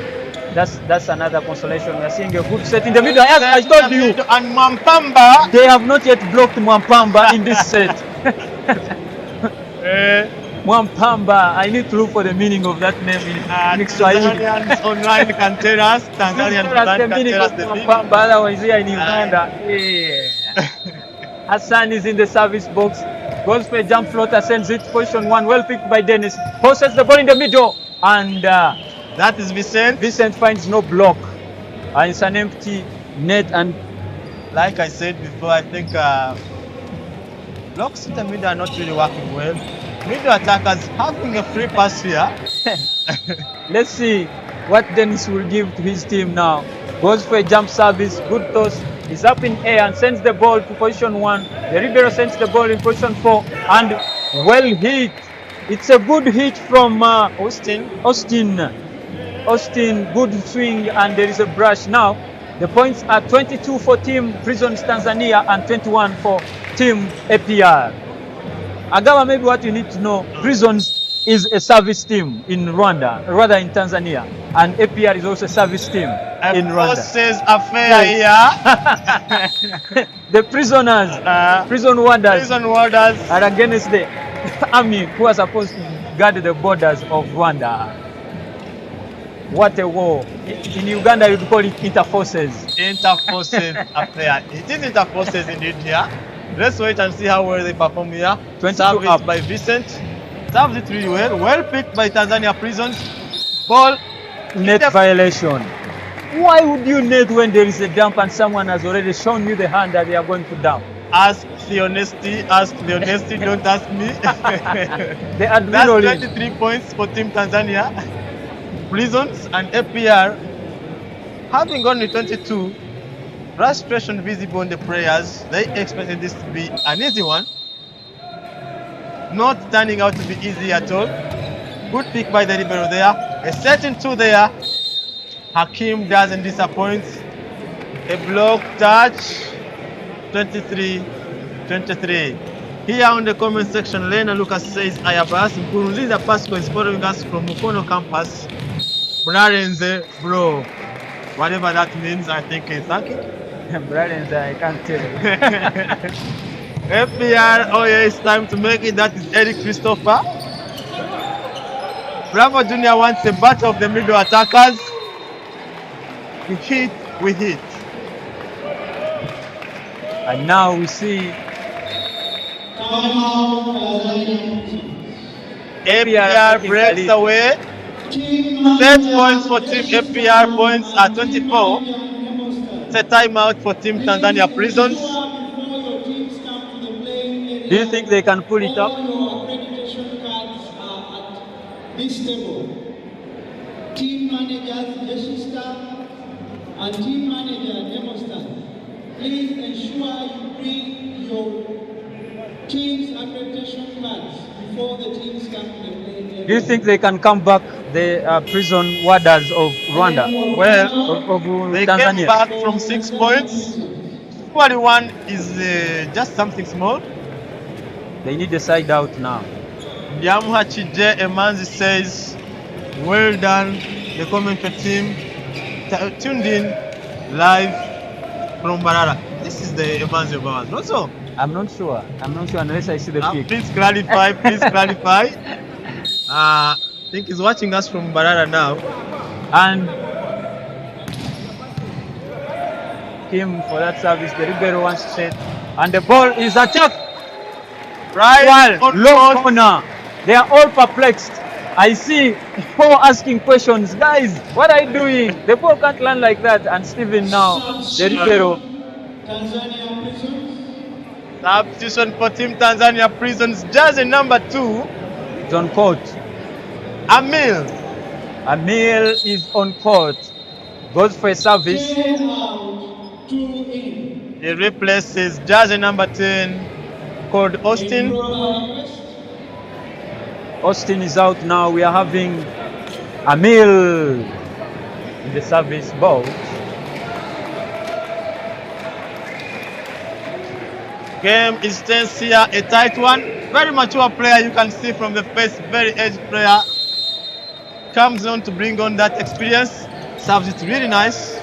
that's another consolation. We are seeing a good set in the middle. As I told you, and Mwampamba, they have not yet blocked Mwampamba in this set. Mwampamba, I need to look for the meaning of that name in Swahili. Tanzanians online can tell us. Tanzanians online can tell us the meaning. Otherwise, here in Uganda. Yeah. Hassan is in the service box. Goes for a jump floater, sends it to position 1. Well picked by Dennis. Possesses the ball in the middle. And that is Vicent. Vicent finds no block. And it's an empty net. And like I said before, I think blocks in the middle are not really working well. Middle attackers having a free pass here. Let's see what Dennis will give to his team now. Goes for a jump service, good toss. He's up in air and sends the ball to position 1. The Ribeiro sends the ball in position 4 and well hit. It's a good hit from Austin, good swing, and there is a brush. Now the points are 22 for Team Prisons Tanzania and 21 for Team APR. Agawa, maybe what you need to know, Prisons is a service team in Rwanda, rather in Tanzania, and APR is also a service team in Rwanda. Forces affair here. The prisoners, prison warders, Prison warders. are against the army who are supposed to guard the borders of Rwanda. What a war. In Uganda, you'd call it interforces. Interforces affair. It is interforces indeed here. Let's wait and see how well they perform here. 22 Service up. by Vincent. Serves it really well. Well picked by Tanzania Prisons. Ball. Net violation. Why would you net when there is a dump and someone has already shown you the hand that they are going to dump? Ask the honesty. Ask the honesty. Don't ask me. The admin That's only. 23 points for Team Tanzania. Prisons and APR having only 22. Frustration visible on the players. They expected this to be an easy one. Not turning out to be easy at all. Good pick by the libero there. A certain two there. Hakim doesn't disappoint. A block touch. 23-23. Here on the comment section, Lena Lucas says Ayabas. Nkurunziza Pasco is following us from Mukono campus. Brarenze, bro. Whatever that means, I think it's okay. Brarenze, I can't tell you. FPR, oh yeah, it's time to make it. That is Eric Christopher. Bravo Junior wants a battle of the middle attackers. We hit. And now we see APR breaks away. Set points for Team APR, points are 24. It's a timeout for Team Tanzania Prisons. Do you think they can pull it up? All your accreditation cards are at this table. Team managers, Jeshista, and team manager, Demostan. Please ensure you bring your team's accreditation cards before the teams come to the playing area. Do you think they can come back, the prison warders of Rwanda? Well, Of they came Tanzania? back from 6 points. 41 is just something small. They need a side out now. Yamuha Chije Emanzi says, well done, the commentary team tuned in live from Barara. This is the Emanzi of ours, not so? I'm not sure unless I see the pic. Please clarify, I think he's watching us from Barara now. And him for that service, the Ribeiro wants to set. And the ball is attacked. Right Well, on low court. corner. They are all perplexed. I see four asking questions. Guys, what are you doing? The ball can't land like that. And Steven now, the Ribeiro. Tanzania Prisons. Substitution for Team Tanzania Prisons, jersey number 2, is on court. Amil. Amil is on court. Goes for a service. 10 out, 2 in. He replaces jersey number 10, called Austin. Improper request. Austin is out now. We are having Amil in the service box. Game is tense here, a tight one. Very mature player, you can see from the face, very aged player. Comes on to bring on that experience. Serves it really nice.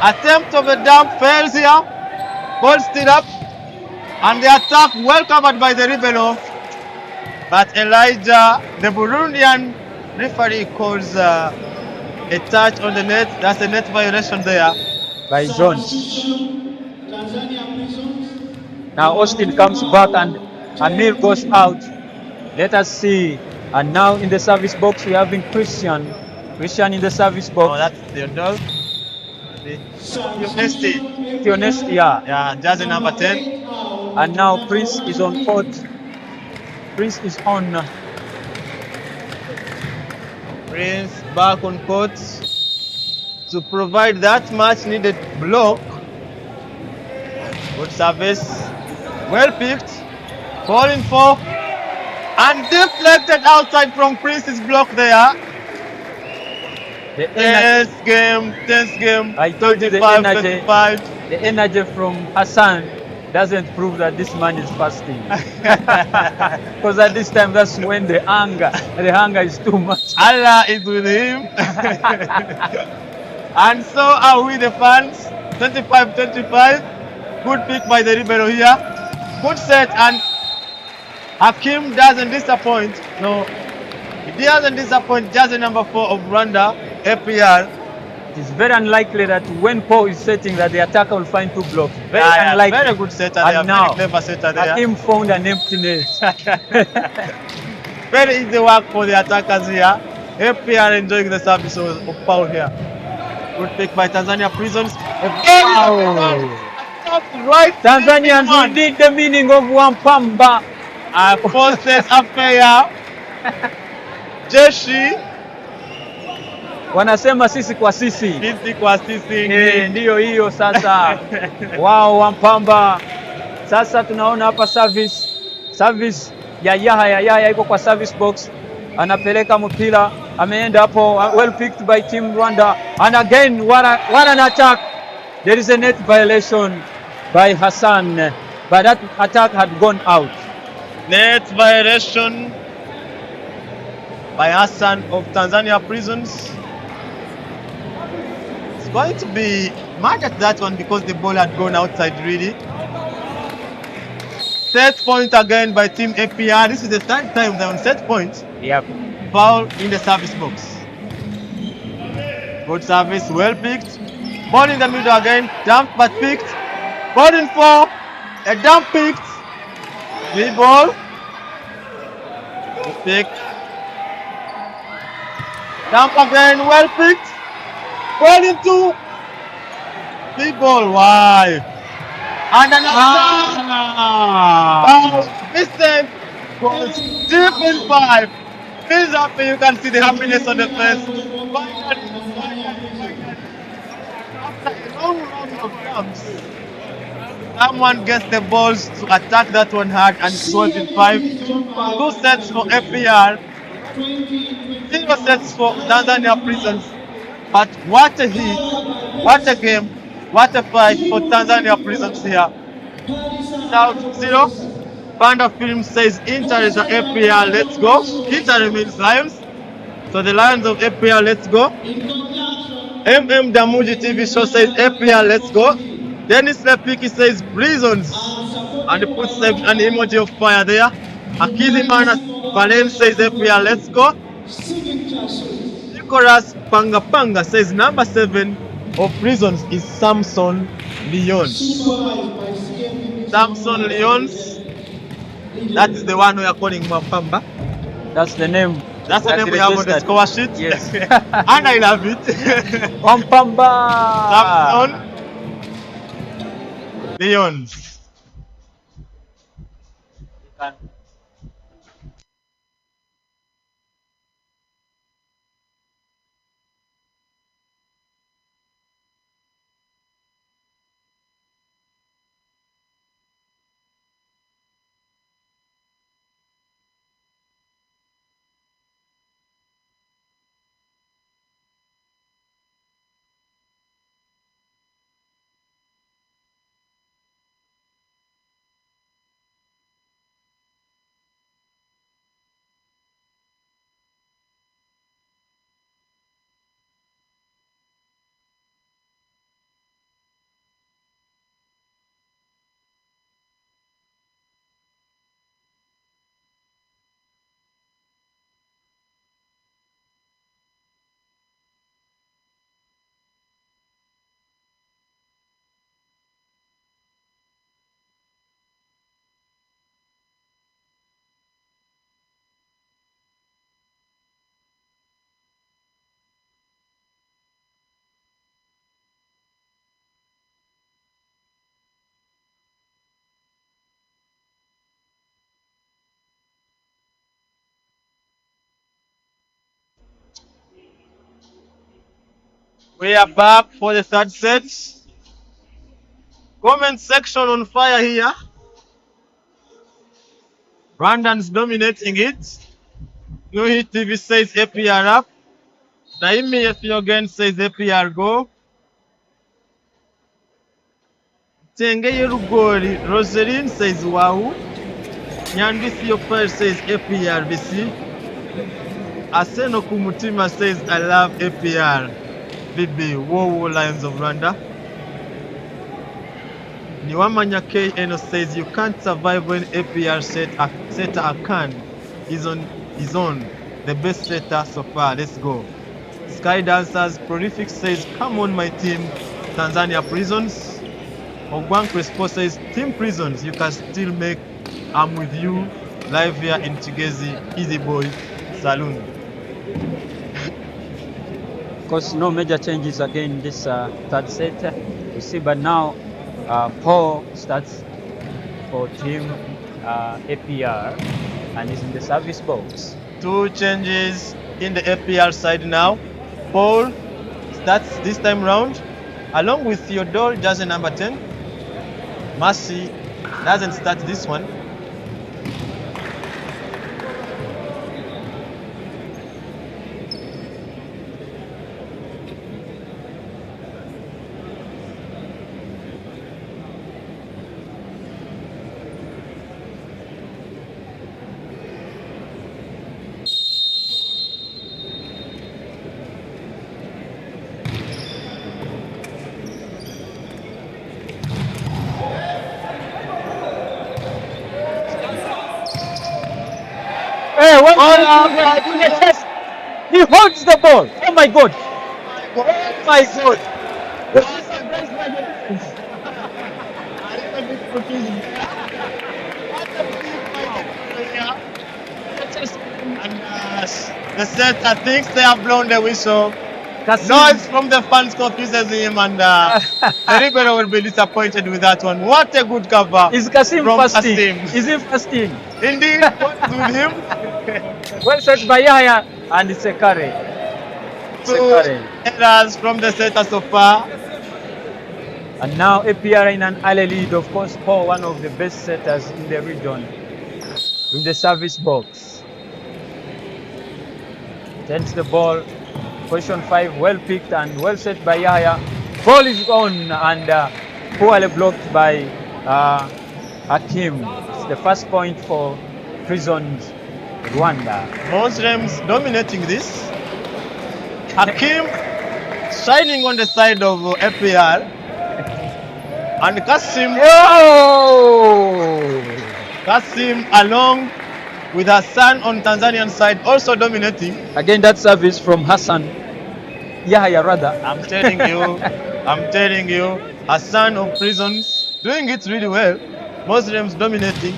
Attempt of a dump fails here. Ball still up. And the attack well covered by the Rebelo. But Elijah, the Burundian referee, calls a touch on the net. That's a net violation there. By Jones. Substitution, Tanzania Prisons. Now Austin comes back and Amir goes out. Let us see. And now in the service box we're having Christian. Christian in the service Oh, box. that's the dog. Honesty. Honesty, yeah. Yeah, jersey number 10. And now Prince is on court. Prince is on. Prince back on court to provide that much needed block. Good service. Well picked. Falling for. And deflected outside from Prince's block there. The energy, Tense game. I told you the 25, energy. 25. the energy from Hassan doesn't prove that this man is fasting. Because at this time, that's when the hunger is too much. Allah is with him. And so are we, the fans. 25-25. Good pick by the Libero here. Good set, and Hakim doesn't disappoint. No, he doesn't disappoint. Jersey number 4 of Rwanda, APR. It is very unlikely that when Paul is setting that the attacker will find 2 blocks. Very unlikely. Very good setter And there. now, Very clever setter there. Hakim found an emptiness. Very easy work for the attackers here. APR enjoying the service of Paul here. Good pick by Tanzania Prisons. Right. Tanzanians who did the meaning of Wampamba. Forces affair. Jeshi. Wanasema sisi kwa sisi. Sisi kwa sisi. Ndiyo hiyo sasa. Wao Wampamba. Sasa tunaona hapa service ya Yahya iko kwa service box. Anapeleka mpira, ameenda hapo, well picked by Team Rwanda. And again, what an attack. There is a net violation by Hassan, but that attack had gone out. Net violation by Hassan of Tanzania Prisons. It's going to be mad at that one because the ball had gone outside really. Set point again by Team APR. This is the 3rd time they're on set point. Yep. Foul in the service box. Good service, well picked. Ball in the middle again, dumped but picked. Ball in 4, a dump picked. Free ball. Good pick. Dump again, well picked. Ball in 2. Free ball, why? And another mistake goes deep in 5. Feels happy, you can see the happiness on the face. After a long round of jumps, someone gets the balls to attack that one hard and it goes in 5. 2 sets for FPR, 0 sets for Tanzania Prisons. But what a hit, what a game, what a fight for Tanzania Prisons here. Now 0. Panda Film says Inter is the APR, let's go. Inter means Lions. So the Lions of APR, let's go. MM Damuji TV show says APR, let's go. Dennis Lepiki says Prisons. And he puts an emoji of fire there. Akizimana Valen says APR, let's go. Nicholas Panga says number 7 of Prisons is Samson Lyons. Samson Lyons. That is the one we are calling Mapamba. That's the name. That's the name we have on the score sheet. Yes. And I love it. Wampamba. Samson Lyons. We are back for the 3rd set. Comment section on fire here. Rwandans dominating it. Nuhi TV says APR up. Naimi Ethiogen says APR go. Tengeye Rugori, Roseline says wow. Nyandisi Yopal says APRBC. Aseno Kumutima says I love APR. BB, Wowo Lions of Rwanda. Niwamanya KNO says you can't survive when APR setter Akan is on the best setter so far. Let's go. Sky Dancers Prolific says come on my team Tanzania Prisons. Ogwan Crespo says team Prisons you can still make I'm with you live here in Chigezi Easy Boy Saloon. Of course, no major changes again in this third set. You see, but now Paul starts for team APR and is in the service box. 2 changes in the APR side now. Paul starts this time round along with Theodore, jersey number 10. Mercy doesn't start this one. Hey, yes. He holds the ball. Oh my God. Oh my God. And the center thinks they have blown the whistle. Kasim. Noise from the fans confuses him, and the Libero will be disappointed with that one. What a good cover Is Kasim from fasting? Kasim. Is he fasting? Indeed, what is with him? Well set by Yahya, and it's a carry. It's a 2 carry. errors from the center so far. And now APR in an early lead. Of course, Paul, one of the best setters in the region, in the service box. Sends the ball. Position 5, well picked and well set by Yahya. Ball is on and poorly blocked by Hakim. It's the first point for Prisons Rwanda. Muslims dominating this. Hakim shining on the side of APR. And Kasim along with Hassan on Tanzanian side also dominating. Again, that service from Hassan. Yahya rather. I'm telling you, Hassan of Prisons doing it really well. Muslims dominating.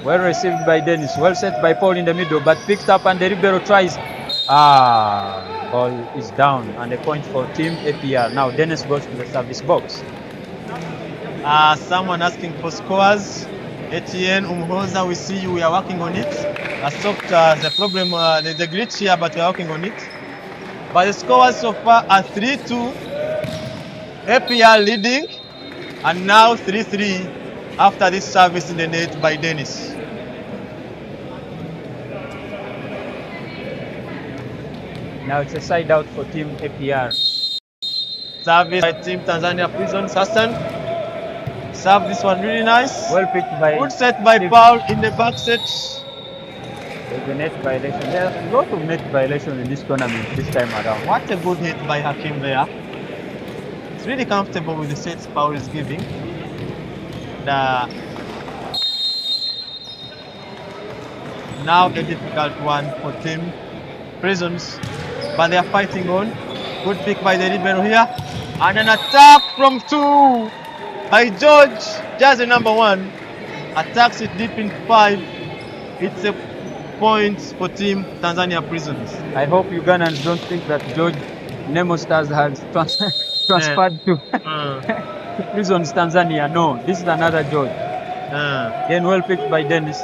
Well received by Dennis. Well set by Paul in the middle, but picked up and the Libero tries. Ball is down and a point for team APR. Now Dennis goes to the service box. Someone asking for scores. Etienne Umhoza, we see you. We are working on it. The problem, there's a glitch here, but we are working on it. But the scores so far are 3-2. APR leading, and now 3-3 after this service in the net by Dennis. Now it's a side out for team APR. Service by team Tanzania Prisons. Hassan serve this one really nice. Well picked by. Good set by Paul in the back set. There's a net violation. There's a lot of net violation in this tournament this time around. What a good hit by Hakim there. It's really comfortable with the sets Paul is giving. Now a difficult one for team Prisons, but they are fighting on. Good pick by the Libero here. And an attack from 2 by George, jersey number 1. Attacks it deep in 5. It's a point for team Tanzania Prisons. I hope Ugandans don't think that George Nemo Stars has transferred to Prisons Tanzania. No, this is another George. Again, well picked by Dennis.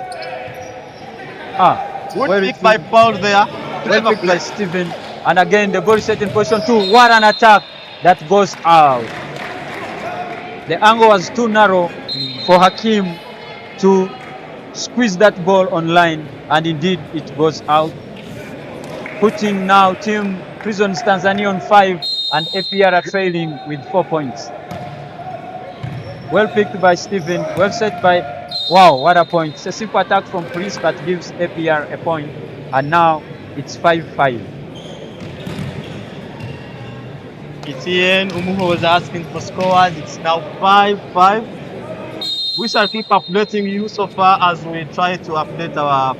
Good pick by Paul there. Well picked by Stephen. And again, the ball is set in position 2. What an attack that goes out. The angle was too narrow for Hakim to squeeze that ball on line, and indeed it goes out, putting now team Prisons Tanzania on 5 and APR are trailing with 4 points. Well picked by Stephen. Well set by. Wow, what a point. It's a simple attack from Prince that gives APR a point. And now it's 5-5. Etienne Umuho was asking for scores. It's now 5-5. We shall keep updating you so far as we try to update our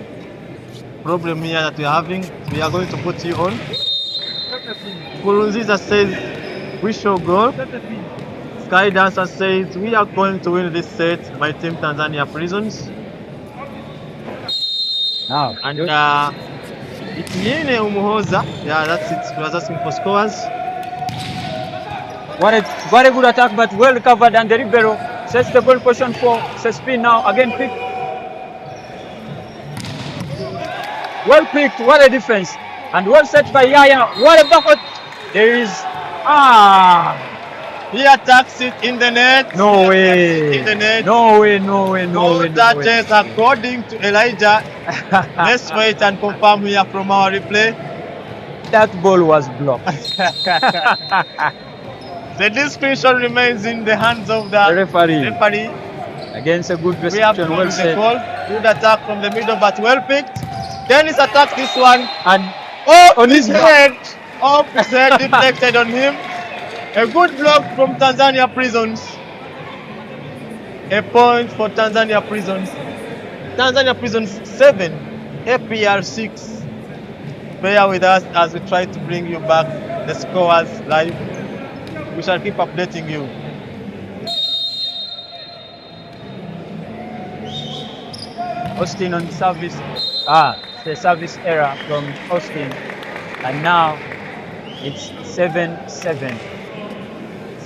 problem here that we're having. We are going to put you on. Kurunziza says we show goal. Sky Dancer says we are going to win this set by Team Tanzania Prisons. Now, And Etienne Umuhoza, yeah, that's it. He was asking for scores. what a good attack, but well covered. And the Libero sets the ball position for Sespin now. Again picked. Well picked. What a defense. And well set by Yaya. What a backward. There is. He attacks it in the net. No way. In the net. No way, no way, no way. That is according to Elijah. Let's wait and confirm here from our replay. That ball was blocked. The discretion remains in the hands of the referee. Against a good We have to reception. Well the set. call. Good attack from the middle, but well picked. Dennis attacks this one. And On his head. Off his head, deflected on him. A good block from Tanzania Prisons. A point for Tanzania Prisons. Tanzania Prisons 7, APR 6. Bear with us as we try to bring you back the scores live. We shall keep updating you. Austin on service. The service error from Austin. And now it's 7-7.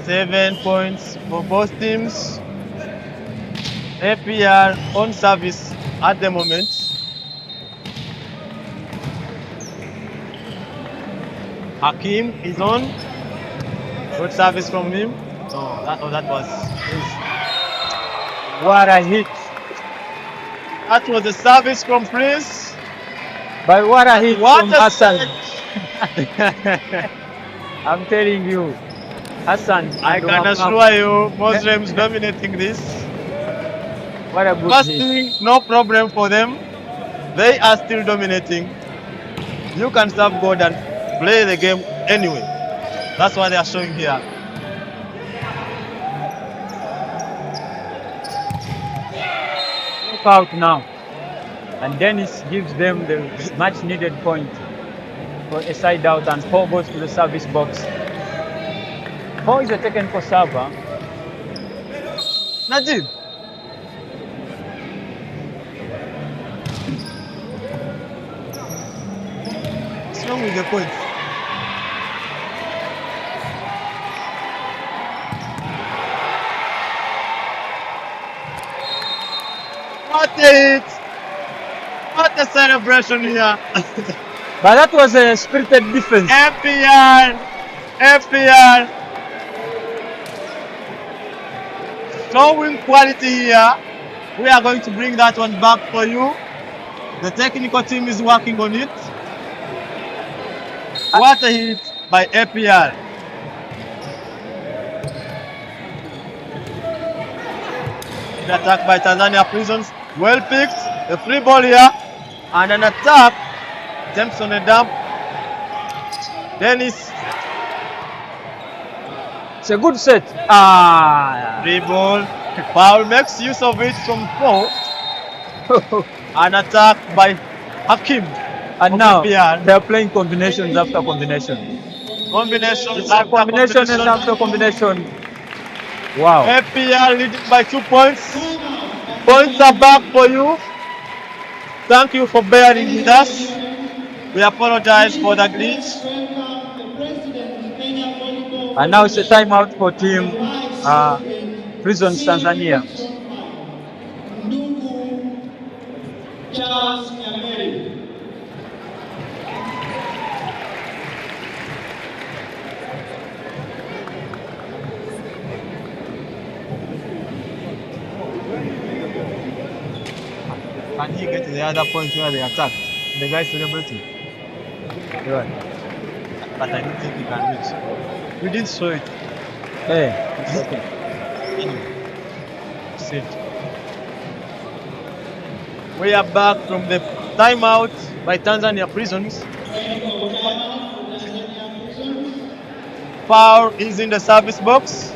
7 points for both teams. APR on service at the moment. Hakim is on. Good service from him. That was. What a hit. That was a service from Prince. But what a hit What from a Hassan. I'm telling you, Hassan. I and can Wamam, assure you, Muslims dominating this. What a good First hit. thing, no problem for them. They are still dominating. You can serve God and play the game anyway. That's what they are showing here. Look out now. And Dennis gives them the much needed point for a side out, and Paul goes to the service box. Paul is a taken for server. Najib. What's wrong with the points? What a hit! What a celebration here! But that was a spirited defense. FPR! Showing quality here. We are going to bring that one back for you. The technical team is working on it. What a hit by APR. Good attack by Tanzania Prisons. Well picked. A free ball here. And an attack. Attempts on a dump. Dennis. It's a good set. Free ball. Foul makes use of it from 4. An attack by Hakim. And of now APR. they are playing combinations after combination. Combinations Combination after combination. Wow. APR leading by 2 points. Points are back for you. Thank you for bearing with us. We apologize for the glitch. And now it's a timeout for team Prisons Tanzania. Charles Nyameri. Can he get to the other point where they attacked? The guy celebrating. Right. But I don't think he can reach. We did show it. Hey, it's okay. Anyway. succeed. We are back from the timeout by Tanzania Prisons. Foul is in the service box.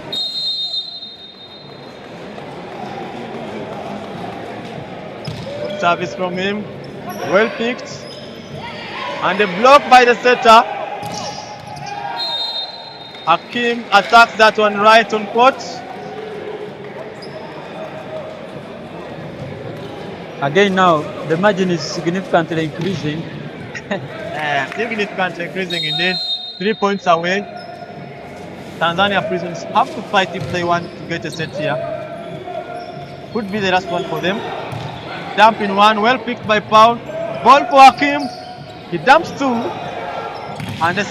Good service from him. Well picked. And a block by the setter. Hakim attacks that one right on court. Again now, the margin is significantly increasing. Significantly increasing indeed. 3 points away. Tanzania Prisons have to fight if they want to get a set here. Could be the last one for them. Dump in one, well picked by Paul. Ball for Hakim. He dumps two. And the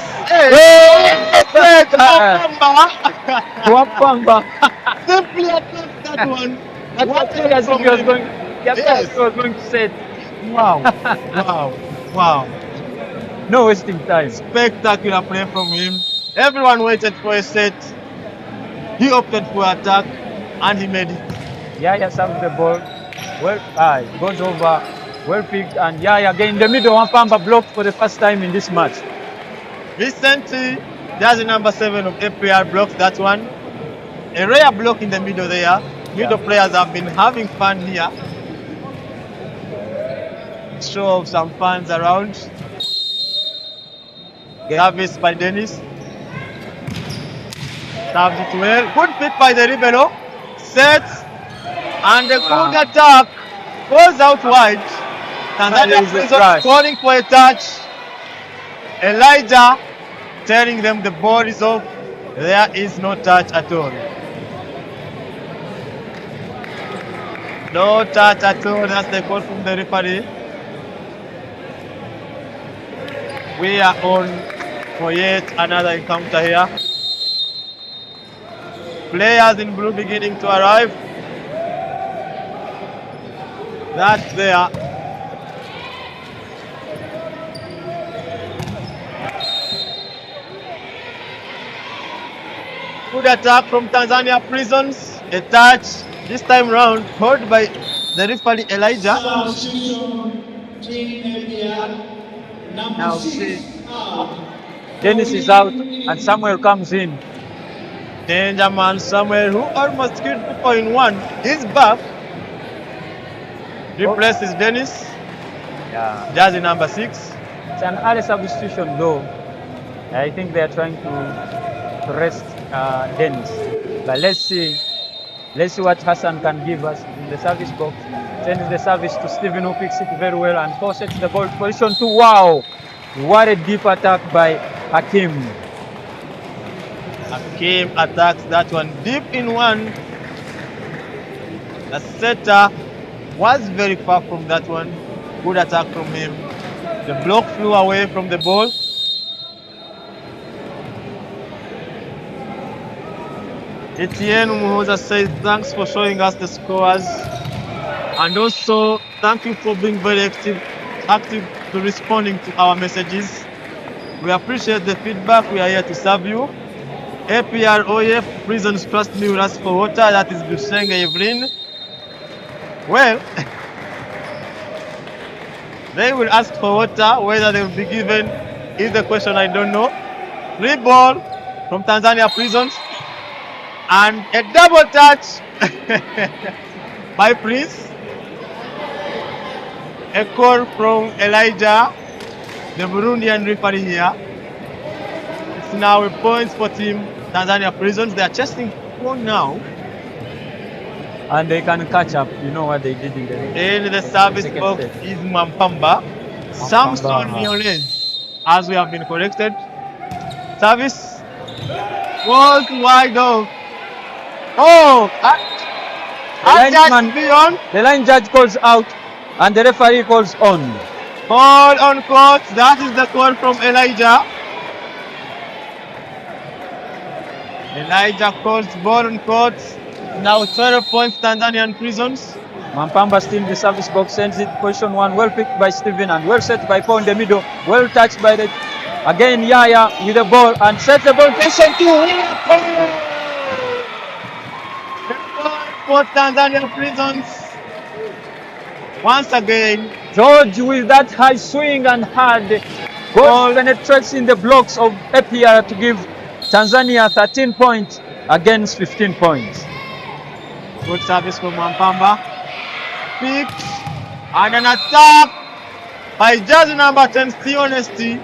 Wapamba. simply attacked that one. What as if he was going, Yes. he was going to set. Wow. Wow. No wasting time. Spectacular play from him. Everyone waited for a set. He opted for attack and he made it. Yaya serves the ball. Well, it goes over. Well picked. And Yaya again in the middle. Wapamba blocked for the first time in this match. Recently, there's the number 7 of APR blocks that one. A rare block in the middle there. Middle players have been having fun here. Show off some fans around. Service by Dennis. Serves it well. Good pick by the Ribelo. Sets. And a good attack. Goes out wide. Tanzania Prisons calling for a touch. Elijah telling them the ball is off. There is no touch at all. No touch at all. That's the call from the referee. We are on for yet another encounter here. Players in blue beginning to arrive. That's there. Good attack from Tanzania Prisons. A touch this time round, held by the referee Elijah. Now see, Dennis is out and Samuel comes in. Danger man Samuel, who almost killed people in one, is back. Replaces Dennis. Yeah. Jersey number 6. It's an early substitution though. I think they are trying to rest Dennis. But let's see what Hassan can give us in the service box. Sends the service to Stephen, who picks it very well and forces the ball to position 2. Wow! What a deep attack by Hakim. Hakim attacks that one deep in one. The setter was very far from that one. Good attack from him. The block flew away from the ball. Etienne Umuhoza says thanks for showing us the scores, and also thank you for being very active to responding to our messages. We appreciate the feedback. We are here to serve you. APR OF Prisons Trust Me will ask for water. That is Busenge Evelyn. Well, they will ask for water. Whether they will be given is the question I don't know. Free ball from Tanzania Prisons. And a double touch by Prince. A call from Elijah, the Burundian referee here. It's now a point for team Tanzania Prisons. They are chasing 4 now. And they can catch up. You know what they did in the service box is Mwampamba. Samson Violence, as we have been corrected. Service was wide off. Oh, the line judge calls out and the referee calls on. Ball on court. That is the call from Elijah. Elijah calls ball on court. Now 12 points Tanzanian Prisons. Mwampamba still in the service box, sends it position 1. Well picked by Stephen and well set by Paul in the middle. Well touched by the again Yaya with the ball and sets the ball position 2. for Tanzania Prisons. Once again, George with that high swing and hard goal penetrates in the blocks of APR to give Tanzania 13 points against 15 points. good service from Wampamba. Picked and an attack by jersey number 10, Still Honesty.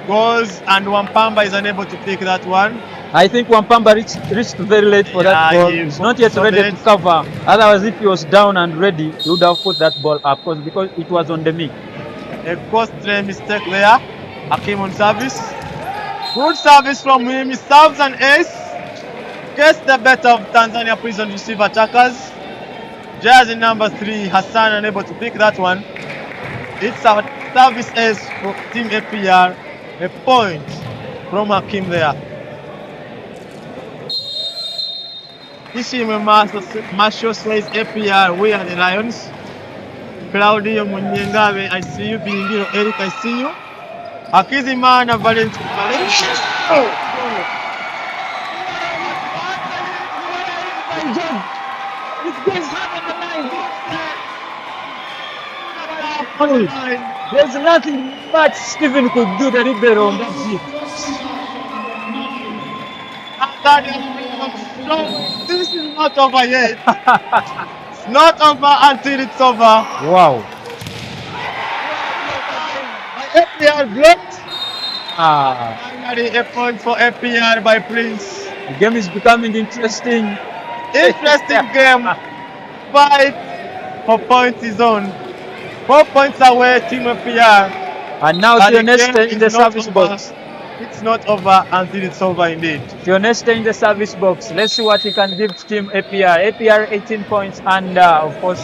Goes and Wampamba is unable to pick that one. I think Wampamba reached very late for that ball. he He's not yet so ready late. to cover. Otherwise, if he was down and ready, he would have put that ball up because it was on the mic. A costly mistake there. Hakim on service. Good service from him. He serves an ace. Gets the better of Tanzania Prison receiver attackers. Jersey number 3, Hassan, unable to pick that one. It's a service ace for Team APR. A point from Hakim there. Ishime Marshall says APR, we are the Lions. Claudio Munyengabe, I see you. Bingiro Eric, I see you. Akizimana Valentine. There's nothing much Stephen could do the libero on that hit. No, this is not over yet. It's not over until it's over. Wow. APR blocked. The A point for APR by Prince. game is becoming interesting. Interesting game. Fight for points is on. 4 points away, Team APR. And now But the Tionesta game in is the not service over. box. It's not over until it's over indeed. Tionesta in the service box. Let's see what he can give to Team APR. APR 18 points and of course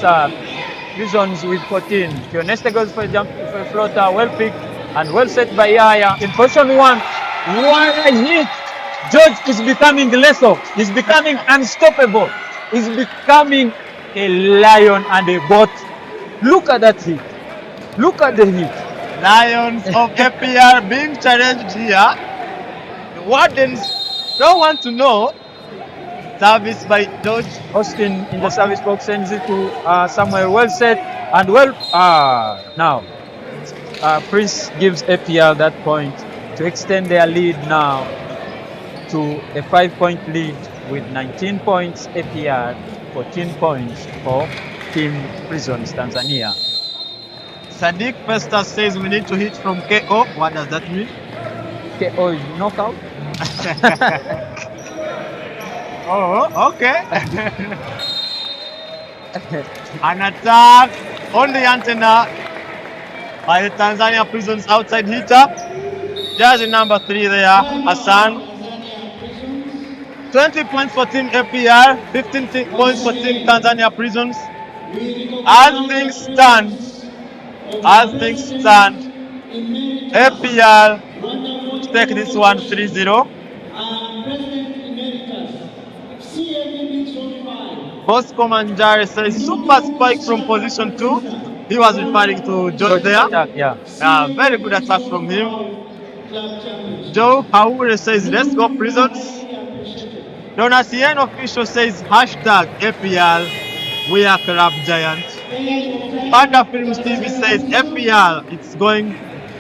Prisons with 14. Tionesta goes for a jump for a floater, well picked and well set by Yaya. In position 1, what a hit! George is becoming lethal. He's becoming unstoppable. He's becoming a lion and a bot. Look at that hit. Look at the hit. Lions of APR being challenged here. The Wardens don't want to know. Service by George. Austin in the service box sends it to Samuel, well set and well. Now Prince gives APR that point to extend their lead now to a 5-point lead with 19 points APR, 14 points for Team Prisons Tanzania. Sadiq Pesta says we need to hit from KO. What does that mean? KO is knockout. Oh, okay. An attack on the antenna by the Tanzania Prisons outside hitter. Jersey number 3 there, Hassan. 20 points for Team APR, 15 points for Team Tanzania Prisons. As things stand, APR take this one 3-0. Bosco Manjare says super spike from position 2. He was referring to George there. Yeah. Very good attack from him. Joe Haure says let's go Prisons. Donatien official says hashtag APR we are Cavb Giant. Panda Films TV says APR it's going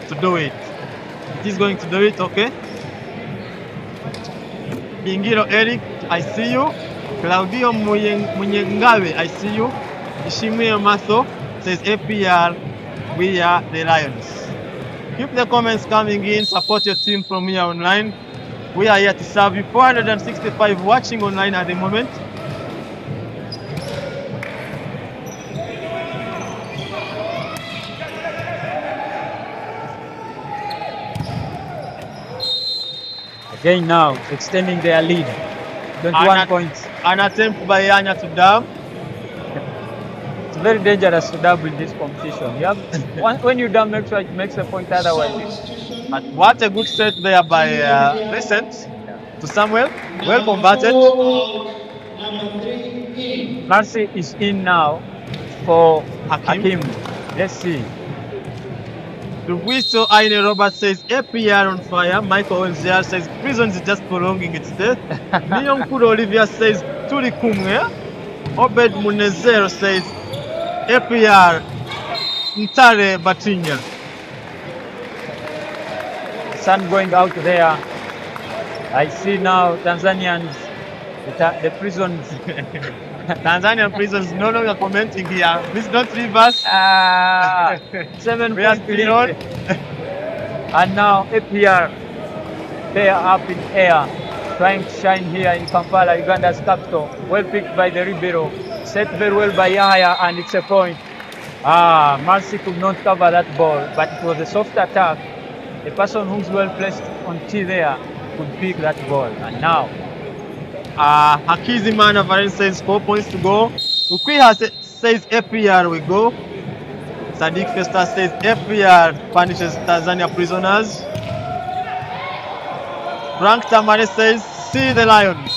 to do it. It is going to do it, okay? Bingiro Eric, I see you. Claudio Munyengabe, I see you. Ishimwe Maso says APR, we are the Lions. Keep the comments coming in, support your team from here online. We are here to serve you. 465 watching online at the moment. Again now, extending their lead. 21 points. An attempt by Yanya to dab. It's very dangerous to dab in this competition. You have, when you dab, make sure it makes a point, otherwise. And what a good set there by Vincent to Samuel. Well converted. Marcy is in now for Hakim. Hakim. Let's see. The whistle Aine Robert says APR on fire. Michael Onziar says Prisons is just prolonging its death. Leon Kudo Olivia says tuli kumwe. Obed Munezero says APR Ntare Batinya. Sun going out there. I see now Tanzanians, the prisons. Tanzanian prisons no longer commenting here. Please don't leave us. 7 We are point still on. lead. And now APR, they are up in air, trying to shine here in Kampala, Uganda's capital. Well picked by the Ribeiro, set very well by Yahya, and it's a point. Marcy could not cover that ball, but it was a soft attack. The person who's well placed on T there could pick that ball. And now, Hakizimana Varen says 4 points to go. Ukwiha says APR we go. Sadiq Festa says APR punishes Tanzania prisoners. Frank Tamare says see the Lions.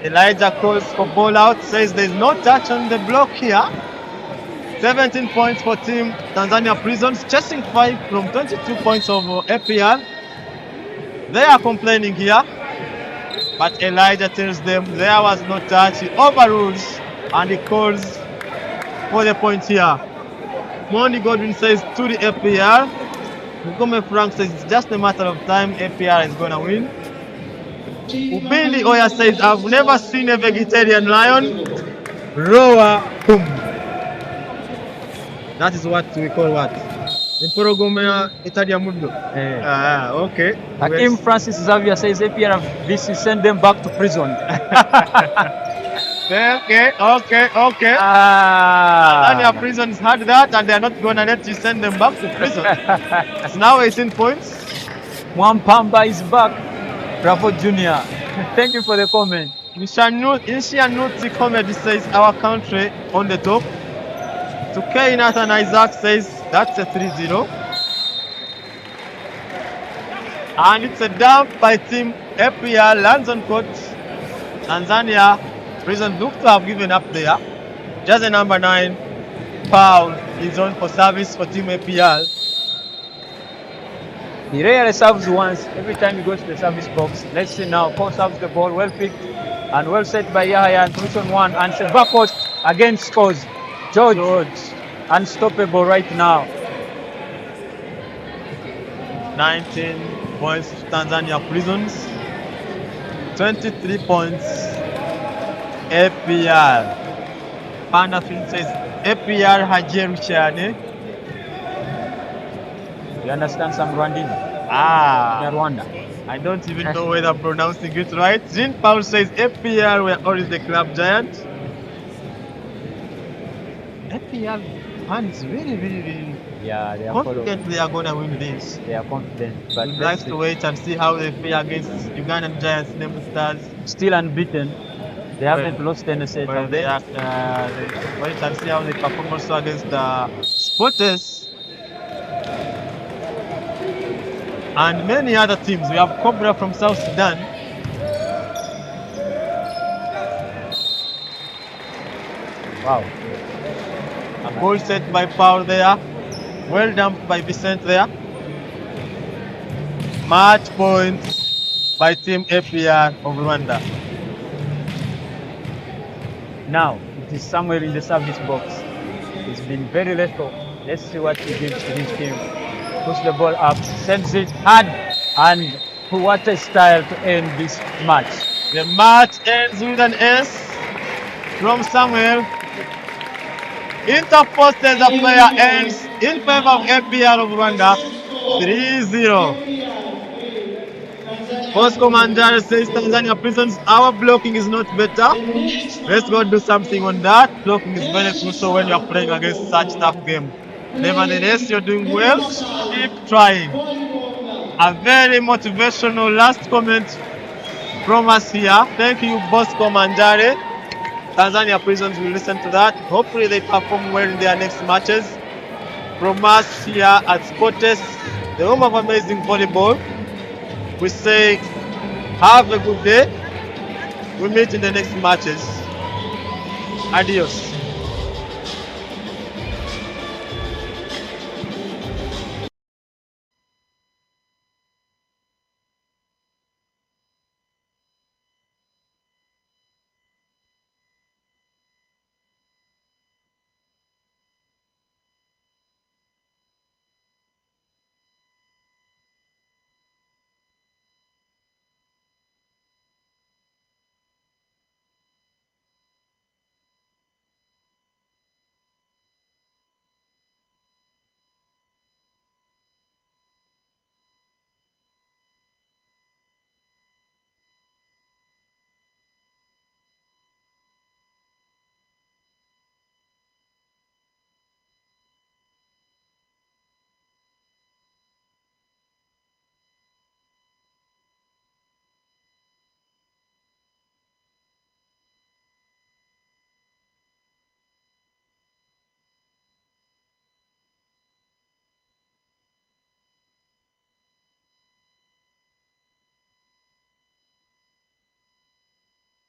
Elijah calls for ball out, says there's no touch on the block here. 17 points for team Tanzania Prisons, chasing 5 from 22 points of APR. They are complaining here, but Elijah tells them there was no touch. He overrules and he calls for the point here. Monty Godwin says to the APR. Mugome Frank says it's just a matter of time, APR is going to win. Ubindi Oya says, I've never seen a vegetarian lion roar boom. That is what we call what? Imporogomea Italia Mundo. Okay. Hakim Francis Xavier says APR VC send them back to prison. Okay. Tanzania prisons had that and they're not going to let you send them back to prison. It's now 18 points. Mwampamba is back. Bravo Junior. Thank you for the comment. Inshianuti comedy says our country on the top. To K Nathan Isaac says that's a 3-0. And it's a dump by team APR lands on court. Tanzania Prison look to have given up there. Just a number 9 foul is on for service for team APR. He rarely serves once. Every time he goes to the service box. Let's see now. Paul serves the ball. Well picked and well set by Yahya. And position 1. And Sebakos again scores. George. Unstoppable right now. 19 points to Tanzania Prisons. 23 points APR. Panafin says APR Hajeru Chane. You understand some Rwandese? Rwanda. I don't even know whether I'm pronouncing it right. Jean Paul says APR were always the club giant. APR fans really Yeah, they are confident they are going to win this. They are confident. But We'd like to wait and see how they play against Ugandan Giants, Nemu Stars. Still unbeaten. They haven't lost any set. Well, they wait and see how they perform also against the Spotters. And many other teams. We have Cobra from South Sudan. Wow. A goal set by Paul there. Well dumped by Vicent there. Match points by team APR of Rwanda. Now, it is somewhere in the service box. It's been very lethal. Let's see what he gives to his team. Puts the ball up, sends it hard, and what a style to end this match. The match ends with an S from Samuel. Interposted the player ends in favor of APR of Rwanda 3-0. Bosco Manjaro says Tanzania Prisons, our blocking is not better. Let's go do something on that. Blocking is very crucial when you are playing against such tough game. Nevertheless, you're doing well. Keep trying. A very motivational last comment from us here. Thank you, Bosco Manjare. Tanzania Prisons will listen to that. Hopefully they perform well in their next matches. From us here at Sportes, the home of amazing volleyball, we say have a good day. We meet in the next matches. Adios.